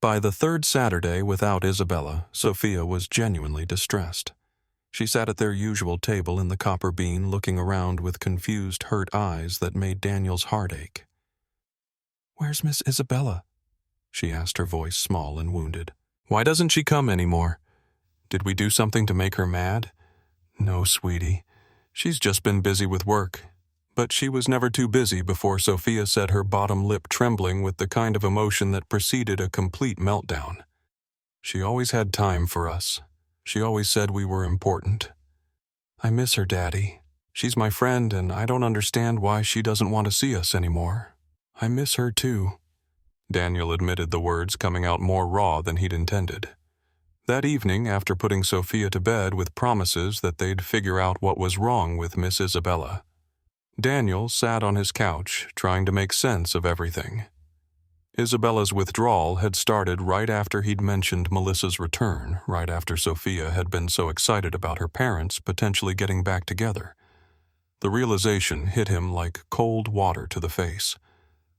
By the third Saturday without Isabella, Sophia was genuinely distressed. She sat at their usual table in the copper bean, looking around with confused, hurt eyes that made Daniel's heart ache. "Where's Miss Isabella?" she asked, her voice small and wounded. "Why doesn't she come anymore? Did we do something to make her mad?" "No, sweetie. She's just been busy with work." But she was never too busy before Sophia said, her bottom lip trembling with the kind of emotion that preceded a complete meltdown. "She always had time for us. She always said we were important. I miss her, Daddy. She's my friend, and I don't understand why she doesn't want to see us anymore. I miss her, too." Daniel admitted, the words coming out more raw than he'd intended. That evening, after putting Sophia to bed with promises that they'd figure out what was wrong with Miss Isabella, Daniel sat on his couch, trying to make sense of everything. Isabella's withdrawal had started right after he'd mentioned Melissa's return, right after Sophia had been so excited about her parents potentially getting back together. The realization hit him like cold water to the face.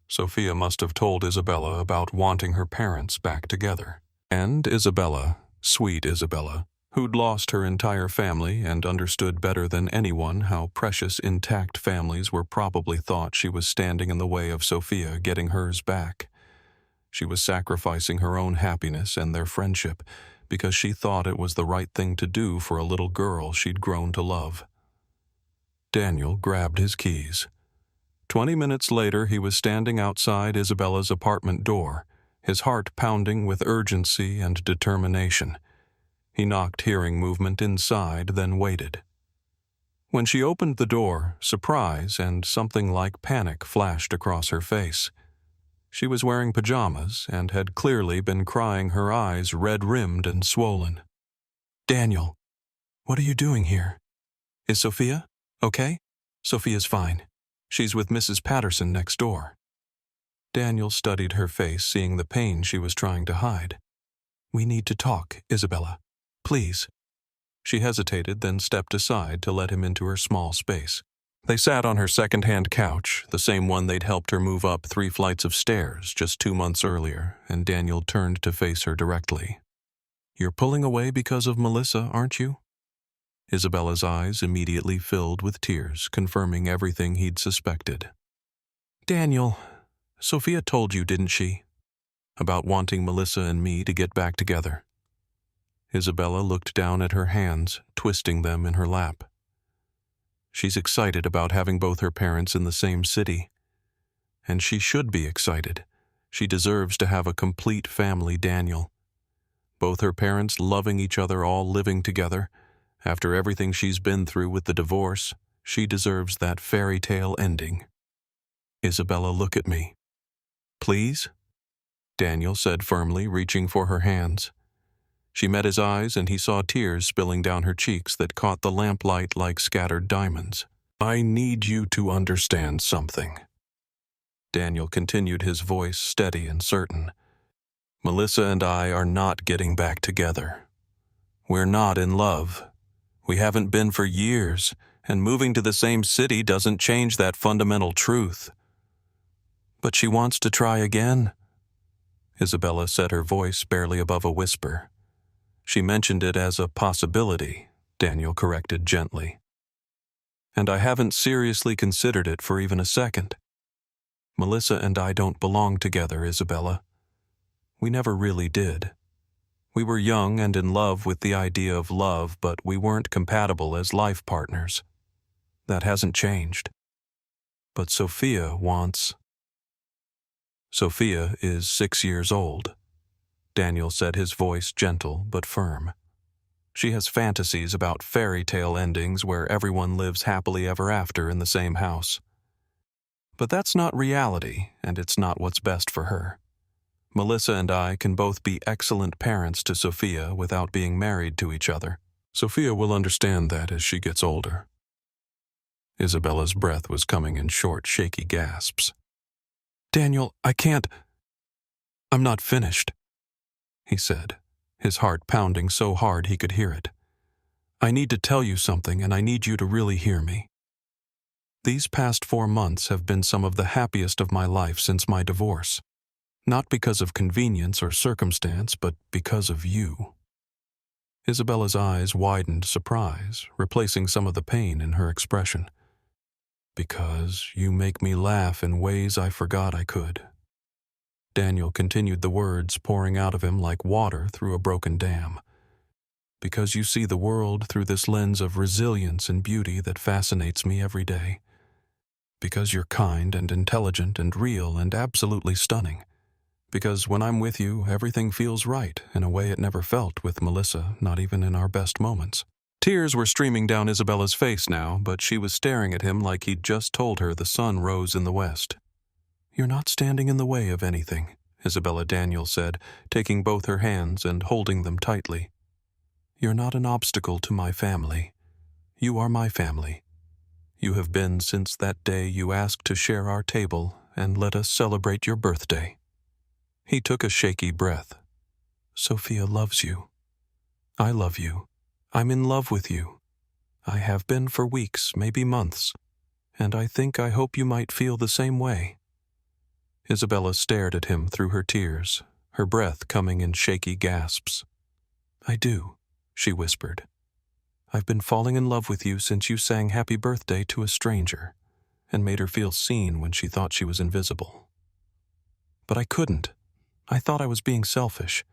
Sophia must have told Isabella about wanting her parents back together. And Isabella, sweet Isabella, who'd lost her entire family and understood better than anyone how precious intact families were, probably thought she was standing in the way of Sophia getting hers back. She was sacrificing her own happiness and their friendship because she thought it was the right thing to do for a little girl she'd grown to love. Daniel grabbed his keys. 20 minutes later, he was standing outside Isabella's apartment door, his heart pounding with urgency and determination. He knocked, hearing movement inside, then waited. When she opened the door, surprise and something like panic flashed across her face. She was wearing pajamas and had clearly been crying, her eyes red-rimmed and swollen. "Daniel, what are you doing here? Is Sophia okay?" "Sophia's fine. She's with Mrs. Patterson next door." Daniel studied her face, seeing the pain she was trying to hide. "We need to talk, Isabella. Please." She hesitated, then stepped aside to let him into her small space. They sat on her second-hand couch, the same one they'd helped her move up 3 flights of stairs just 2 months earlier, and Daniel turned to face her directly. "You're pulling away because of Melissa, aren't you?" Isabella's eyes immediately filled with tears, confirming everything he'd suspected. "Daniel, Sophia told you, didn't she? About wanting Melissa and me to get back together." Isabella looked down at her hands, twisting them in her lap. She's excited about having both her parents in the same city. And she should be excited. She deserves to have a complete family, Daniel. Both her parents loving each other, all living together. After everything she's been through with the divorce, she deserves that fairy tale ending. Isabella, look at me. Please? Daniel said firmly, reaching for her hands. She met his eyes, and he saw tears spilling down her cheeks that caught the lamplight like scattered diamonds. I need you to understand something. Daniel continued, his voice steady and certain. Melissa and I are not getting back together. We're not in love. We haven't been for years, and moving to the same city doesn't change that fundamental truth. But she wants to try again. Isabella said, her voice barely above a whisper. She mentioned it as a possibility, Daniel corrected gently. And I haven't seriously considered it for even a second. Melissa and I don't belong together, Isabella. We never really did. We were young and in love with the idea of love, but we weren't compatible as life partners. That hasn't changed. But Sophia wants... Sophia is 6 years old, Daniel said, his voice gentle but firm. She has fantasies about fairy tale endings where everyone lives happily ever after in the same house. But that's not reality, and it's not what's best for her. Melissa and I can both be excellent parents to Sophia without being married to each other. Sophia will understand that as she gets older. Isabella's breath was coming in short, shaky gasps. Daniel, I can't... I'm not finished, he said, his heart pounding so hard he could hear it. I need to tell you something, and I need you to really hear me. These past 4 months have been some of the happiest of my life since my divorce. Not because of convenience or circumstance, but because of you. Isabella's eyes widened surprise, replacing some of the pain in her expression. Because you make me laugh in ways I forgot I could. Daniel continued, the words pouring out of him like water through a broken dam. Because you see the world through this lens of resilience and beauty that fascinates me every day. Because you're kind and intelligent and real and absolutely stunning. Because when I'm with you, everything feels right in a way it never felt with Melissa, not even in our best moments. Tears were streaming down Isabella's face now, but she was staring at him like he'd just told her the sun rose in the west. You're not standing in the way of anything, Isabella, Daniel said, taking both her hands and holding them tightly. You're not an obstacle to my family. You are my family. You have been since that day you asked to share our table and let us celebrate your birthday. He took a shaky breath. Sophia loves you. I love you. I'm in love with you. I have been for weeks, maybe months, and I hope you might feel the same way. Isabella stared at him through her tears, her breath coming in shaky gasps. I do, she whispered. I've been falling in love with you since you sang happy birthday to a stranger and made her feel seen when she thought she was invisible. But I couldn't. I thought I was being selfish.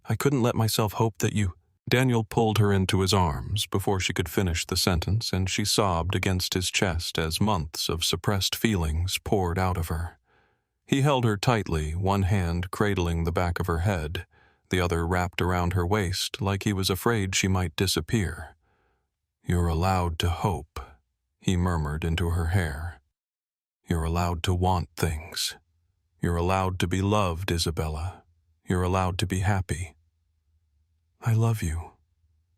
I couldn't let myself hope that you... Daniel pulled her into his arms before she could finish the sentence, and she sobbed against his chest as months of suppressed feelings poured out of her. He held her tightly, one hand cradling the back of her head, the other wrapped around her waist like he was afraid she might disappear. You're allowed to hope, he murmured into her hair. You're allowed to want things. You're allowed to be loved, Isabella. You're allowed to be happy. I love you,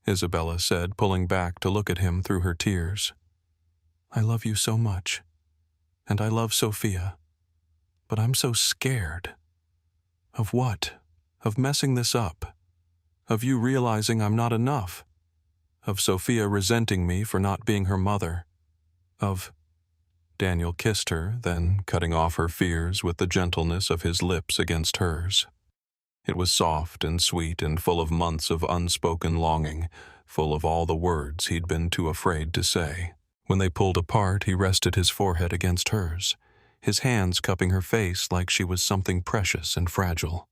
Isabella said, pulling back to look at him through her tears. I love you so much, and I love Sophia, but I'm so scared. Of what? Of messing this up. Of you realizing I'm not enough. Of Sophia resenting me for not being her mother. Of... Daniel kissed her, then cutting off her fears with the gentleness of his lips against hers. It was soft and sweet and full of months of unspoken longing, full of all the words he'd been too afraid to say. When they pulled apart, he rested his forehead against hers, his hands cupping her face like she was something precious and fragile.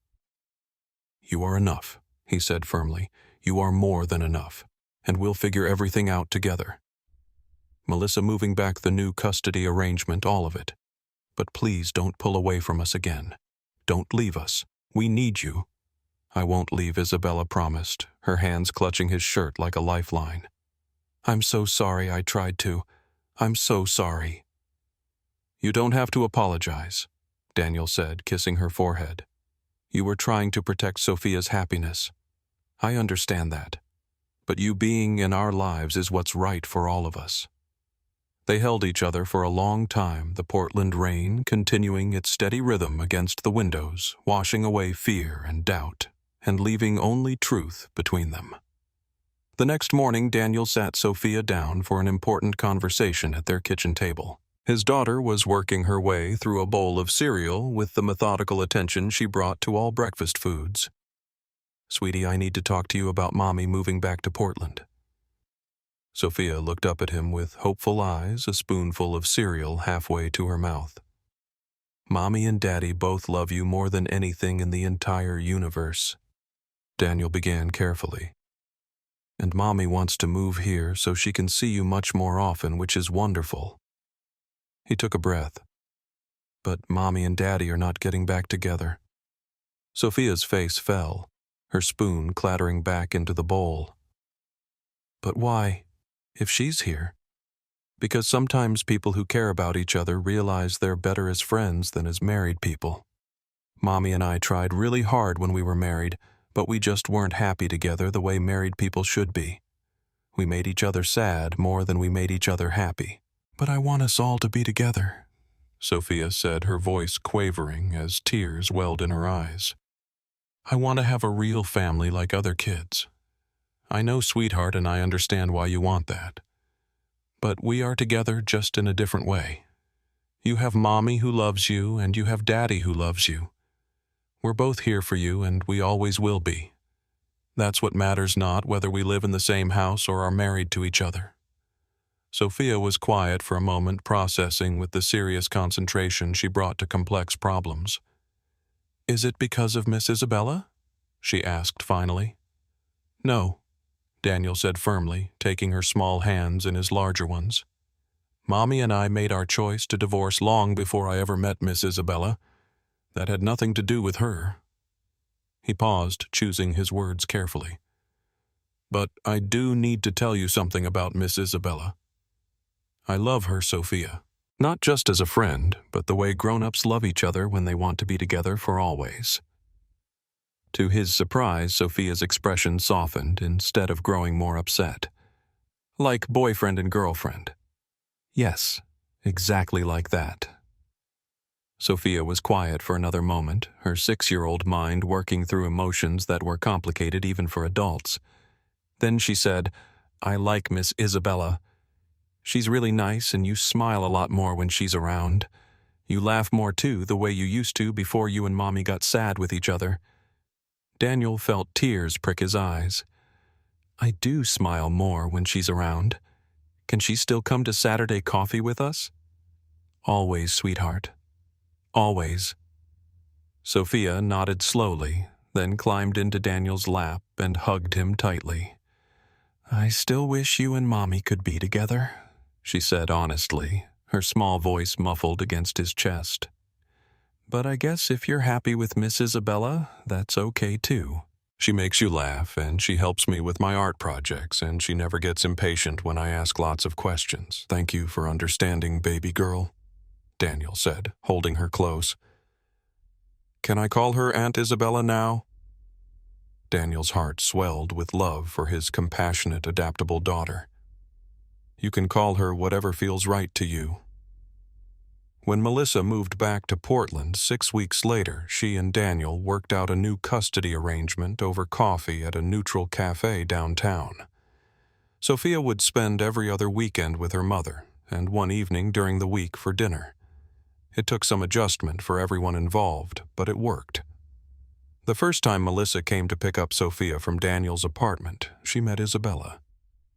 You are enough, he said firmly. You are more than enough, and we'll figure everything out together. Melissa moving back the new custody arrangement, all of it. But please don't pull away from us again. Don't leave us. We need you. I won't leave, Isabella promised, her hands clutching his shirt like a lifeline. I'm so sorry I tried to. I'm so sorry. You don't have to apologize, Daniel said, kissing her forehead. You were trying to protect Sophia's happiness. I understand that. But you being in our lives is what's right for all of us. They held each other for a long time, the Portland rain continuing its steady rhythm against the windows, washing away fear and doubt, and leaving only truth between them. The next morning, Daniel sat Sophia down for an important conversation at their kitchen table. His daughter was working her way through a bowl of cereal with the methodical attention she brought to all breakfast foods. "Sweetie, I need to talk to you about Mommy moving back to Portland." Sophia looked up at him with hopeful eyes, a spoonful of cereal halfway to her mouth. "Mommy and Daddy both love you more than anything in the entire universe," Daniel began carefully. "And Mommy wants to move here so she can see you much more often, which is wonderful." He took a breath. "But Mommy and Daddy are not getting back together." Sophia's face fell, her spoon clattering back into the bowl. "But why, if she's here?" "Because sometimes people who care about each other realize they're better as friends than as married people. Mommy and I tried really hard when we were married, but we just weren't happy together the way married people should be. We made each other sad more than we made each other happy. But I want us all to be together," Sophia said, her voice quavering as tears welled in her eyes. "I want to have a real family like other kids. I know, sweetheart, and I understand why you want that. But we are together just in a different way. You have Mommy who loves you, and you have Daddy who loves you. We're both here for you, and we always will be. That's what matters, not whether we live in the same house or are married to each other." Sophia was quiet for a moment, processing with the serious concentration she brought to complex problems. "Is it because of Miss Isabella?" she asked finally. "No," Daniel said firmly, taking her small hands in his larger ones. "Mommy and I made our choice to divorce long before I ever met Miss Isabella. That had nothing to do with her." He paused, choosing his words carefully. "But I do need to tell you something about Miss Isabella. I love her, Sophia. Not just as a friend, but the way grown-ups love each other when they want to be together for always." To his surprise, Sophia's expression softened instead of growing more upset. "Like boyfriend and girlfriend." "Yes, exactly like that." Sophia was quiet for another moment, her 6-year-old mind working through emotions that were complicated even for adults. Then she said, "I like Miss Isabella. She's really nice, and you smile a lot more when she's around. You laugh more too, the way you used to before you and Mommy got sad with each other." Daniel felt tears prick his eyes. "I do smile more when she's around. Can she still come to Saturday coffee with us?" "Always, sweetheart. Always." Sophia nodded slowly, then climbed into Daniel's lap and hugged him tightly. "I still wish you and Mommy could be together," she said honestly, her small voice muffled against his chest. "But I guess if you're happy with Miss Isabella, that's okay too. She makes you laugh, and she helps me with my art projects, and she never gets impatient when I ask lots of questions. Thank you for understanding, baby girl," Daniel said, holding her close. "Can I call her Aunt Isabella now?" Daniel's heart swelled with love for his compassionate, adaptable daughter. "You can call her whatever feels right to you." When Melissa moved back to Portland 6 weeks later, she and Daniel worked out a new custody arrangement over coffee at a neutral café downtown. Sophia would spend every other weekend with her mother, and one evening during the week for dinner. It took some adjustment for everyone involved, but it worked. The first time Melissa came to pick up Sophia from Daniel's apartment, she met Isabella.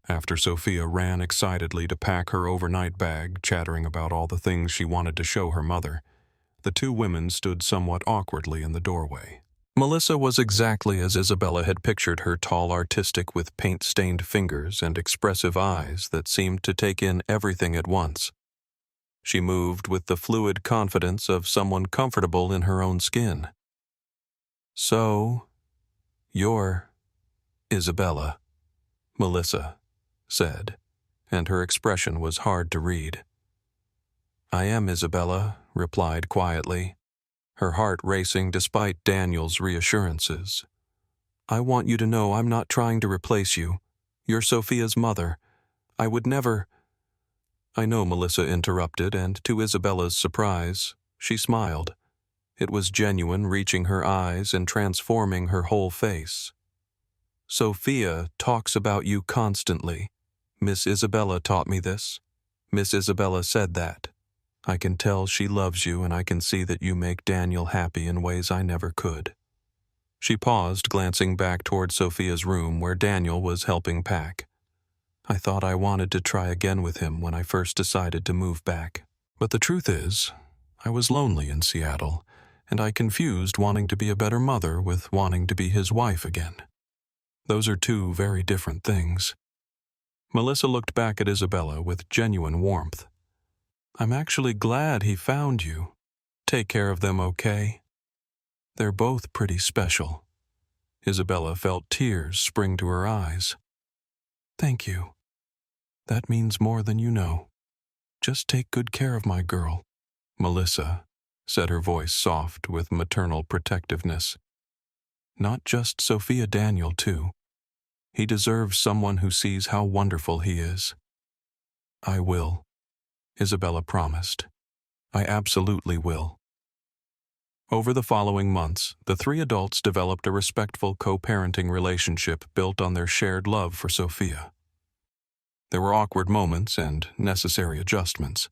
After Sophia ran excitedly to pack her overnight bag, chattering about all the things she wanted to show her mother, the two women stood somewhat awkwardly in the doorway. Melissa was exactly as Isabella had pictured her, tall, artistic, with paint-stained fingers and expressive eyes that seemed to take in everything at once. She moved with the fluid confidence of someone comfortable in her own skin. "So, you're Isabella," Melissa said, and her expression was hard to read. "I am, Isabella," replied quietly, her heart racing despite Daniel's reassurances. "I want you to know I'm not trying to replace you. You're Sophia's mother. I would never—" I know, Melissa interrupted, and to Isabella's surprise, she smiled. It was genuine, reaching her eyes and transforming her whole face. "Sophia talks about you constantly. Miss Isabella taught me this. Miss Isabella said that. I can tell she loves you, and I can see that you make Daniel happy in ways I never could." She paused, glancing back toward Sophia's room where Daniel was helping pack. "I thought I wanted to try again with him when I first decided to move back. But the truth is, I was lonely in Seattle, and I confused wanting to be a better mother with wanting to be his wife again. Those are two very different things." Melissa looked back at Isabella with genuine warmth. "I'm actually glad he found you. Take care of them, okay? They're both pretty special." Isabella felt tears spring to her eyes. "Thank you. That means more than you know. Just take good care of my girl, Melissa," said her voice soft with maternal protectiveness. "Not just Sophia Daniel, too. He deserves someone who sees how wonderful he is." "I will," Isabella promised. "I absolutely will." Over the following months, the three adults developed a respectful co-parenting relationship built on their shared love for Sophia. There were awkward moments and necessary adjustments,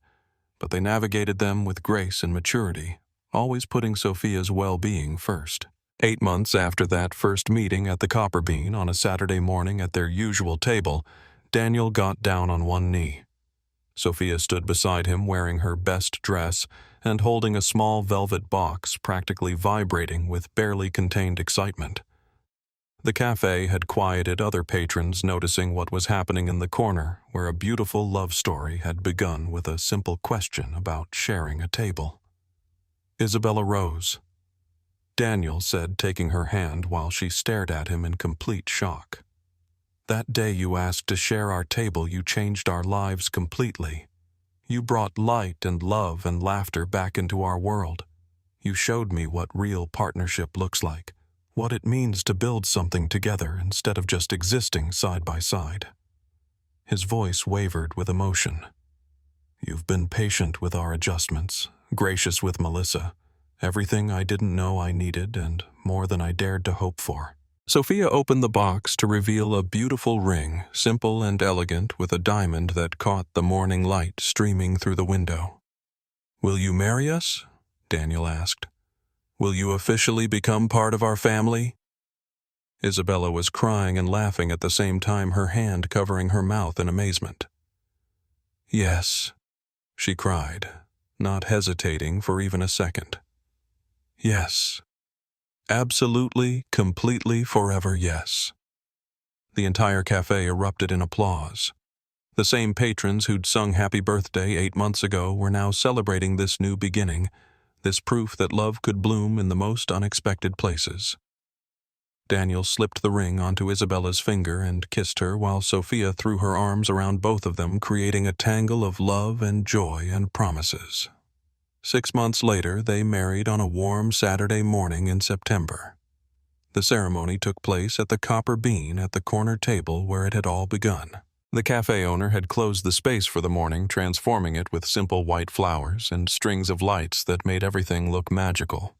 but they navigated them with grace and maturity, always putting Sophia's well-being first. 8 months after that first meeting at the Copper Bean on a Saturday morning at their usual table, Daniel got down on one knee. Sophia stood beside him wearing her best dress and holding a small velvet box practically vibrating with barely contained excitement. The café had quieted other patrons, noticing what was happening in the corner where a beautiful love story had begun with a simple question about sharing a table. Isabella rose. Daniel said, taking her hand while she stared at him in complete shock. "That day you asked to share our table, you changed our lives completely. You brought light and love and laughter back into our world. You showed me what real partnership looks like, what it means to build something together instead of just existing side by side." His voice wavered with emotion. "You've been patient with our adjustments, gracious with Melissa. Everything I didn't know I needed and more than I dared to hope for." Sophia opened the box to reveal a beautiful ring, simple and elegant, with a diamond that caught the morning light streaming through the window. "Will you marry us?" Daniel asked. "Will you officially become part of our family?" Isabella was crying and laughing at the same time, her hand covering her mouth in amazement. "Yes," she cried, not hesitating for even a second. "Yes. Absolutely, completely, forever, yes." The entire café erupted in applause. The same patrons who'd sung Happy Birthday 8 months ago were now celebrating this new beginning, this proof that love could bloom in the most unexpected places. Daniel slipped the ring onto Isabella's finger and kissed her while Sophia threw her arms around both of them, creating a tangle of love and joy and promises. 6 months later, they married on a warm Saturday morning in September. The ceremony took place at the Copper Bean at the corner table where it had all begun. The cafe owner had closed the space for the morning, transforming it with simple white flowers and strings of lights that made everything look magical.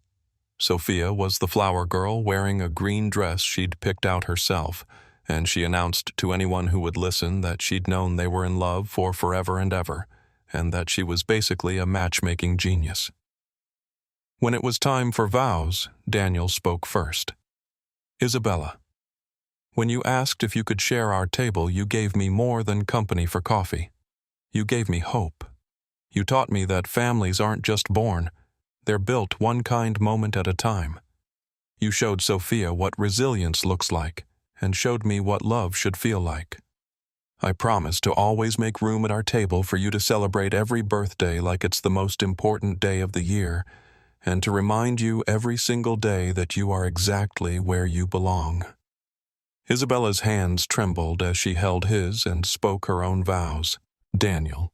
Sophia was the flower girl wearing a green dress she'd picked out herself, and she announced to anyone who would listen that she'd known they were in love for forever and ever, and that she was basically a matchmaking genius. When it was time for vows, Daniel spoke first. "Isabella, when you asked if you could share our table, you gave me more than company for coffee. You gave me hope. You taught me that families aren't just born, they're built one kind moment at a time. You showed Sophia what resilience looks like, and showed me what love should feel like. I promise to always make room at our table for you to celebrate every birthday like it's the most important day of the year, and to remind you every single day that you are exactly where you belong." Isabella's hands trembled as she held his and spoke her own vows. "Daniel,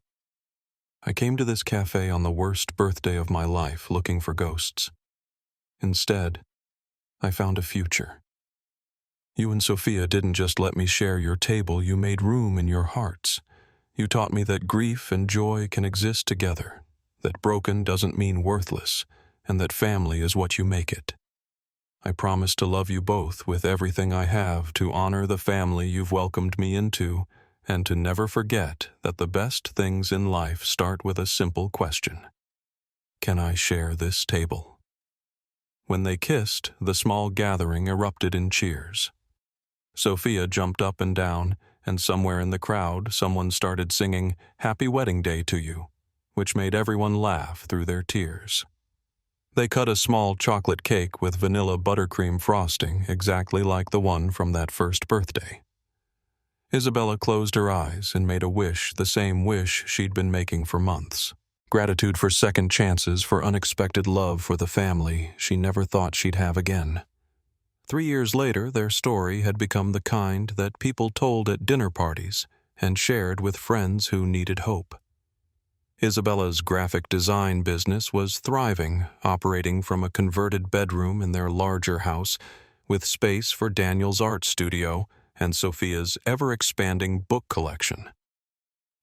I came to this cafe on the worst birthday of my life looking for ghosts. Instead, I found a future. You and Sophia didn't just let me share your table, you made room in your hearts. You taught me that grief and joy can exist together, that broken doesn't mean worthless, and that family is what you make it. I promise to love you both with everything I have, to honor the family you've welcomed me into, and to never forget that the best things in life start with a simple question. Can I share this table? When they kissed, the small gathering erupted in cheers. Sophia jumped up and down, and somewhere in the crowd, someone started singing "Happy Wedding Day to You," which made everyone laugh through their tears. They cut a small chocolate cake with vanilla buttercream frosting, exactly like the one from that first birthday. Isabella closed her eyes and made a wish, the same wish she'd been making for months. Gratitude for second chances, for unexpected love for the family she never thought she'd have again. 3 years later, their story had become the kind that people told at dinner parties and shared with friends who needed hope. Isabella's graphic design business was thriving, operating from a converted bedroom in their larger house, with space for Daniel's art studio and Sophia's ever-expanding book collection.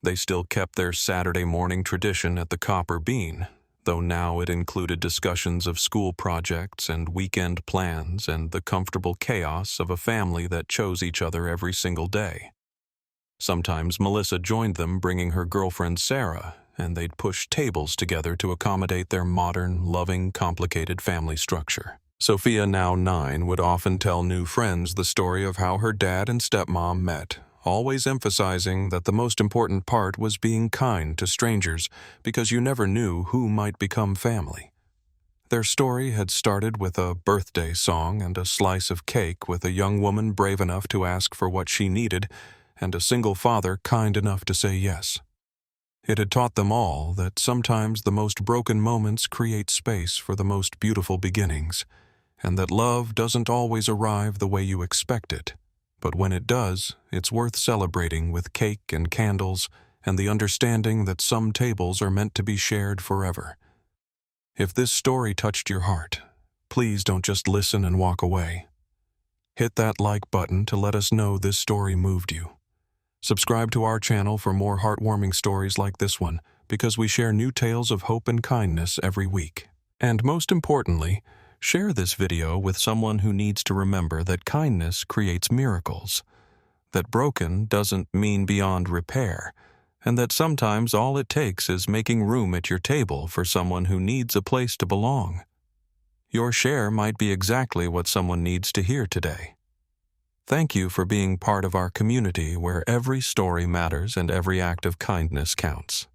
They still kept their Saturday morning tradition at the Copper Bean, though now it included discussions of school projects and weekend plans and the comfortable chaos of a family that chose each other every single day. Sometimes Melissa joined them, bringing her girlfriend Sarah, and they'd push tables together to accommodate their modern, loving, complicated family structure. Sophia, now 9, would often tell new friends the story of how her dad and stepmom met, always emphasizing that the most important part was being kind to strangers, because you never knew who might become family. Their story had started with a birthday song and a slice of cake, with a young woman brave enough to ask for what she needed, and a single father kind enough to say yes. It had taught them all that sometimes the most broken moments create space for the most beautiful beginnings, and that love doesn't always arrive the way you expect it, but when it does, it's worth celebrating with cake and candles and the understanding that some tables are meant to be shared forever. If this story touched your heart, please don't just listen and walk away. Hit that like button to let us know this story moved you. Subscribe to our channel for more heartwarming stories like this one, because we share new tales of hope and kindness every week. And most importantly, share this video with someone who needs to remember that kindness creates miracles, that broken doesn't mean beyond repair, and that sometimes all it takes is making room at your table for someone who needs a place to belong. Your share might be exactly what someone needs to hear today. Thank you for being part of our community where every story matters and every act of kindness counts.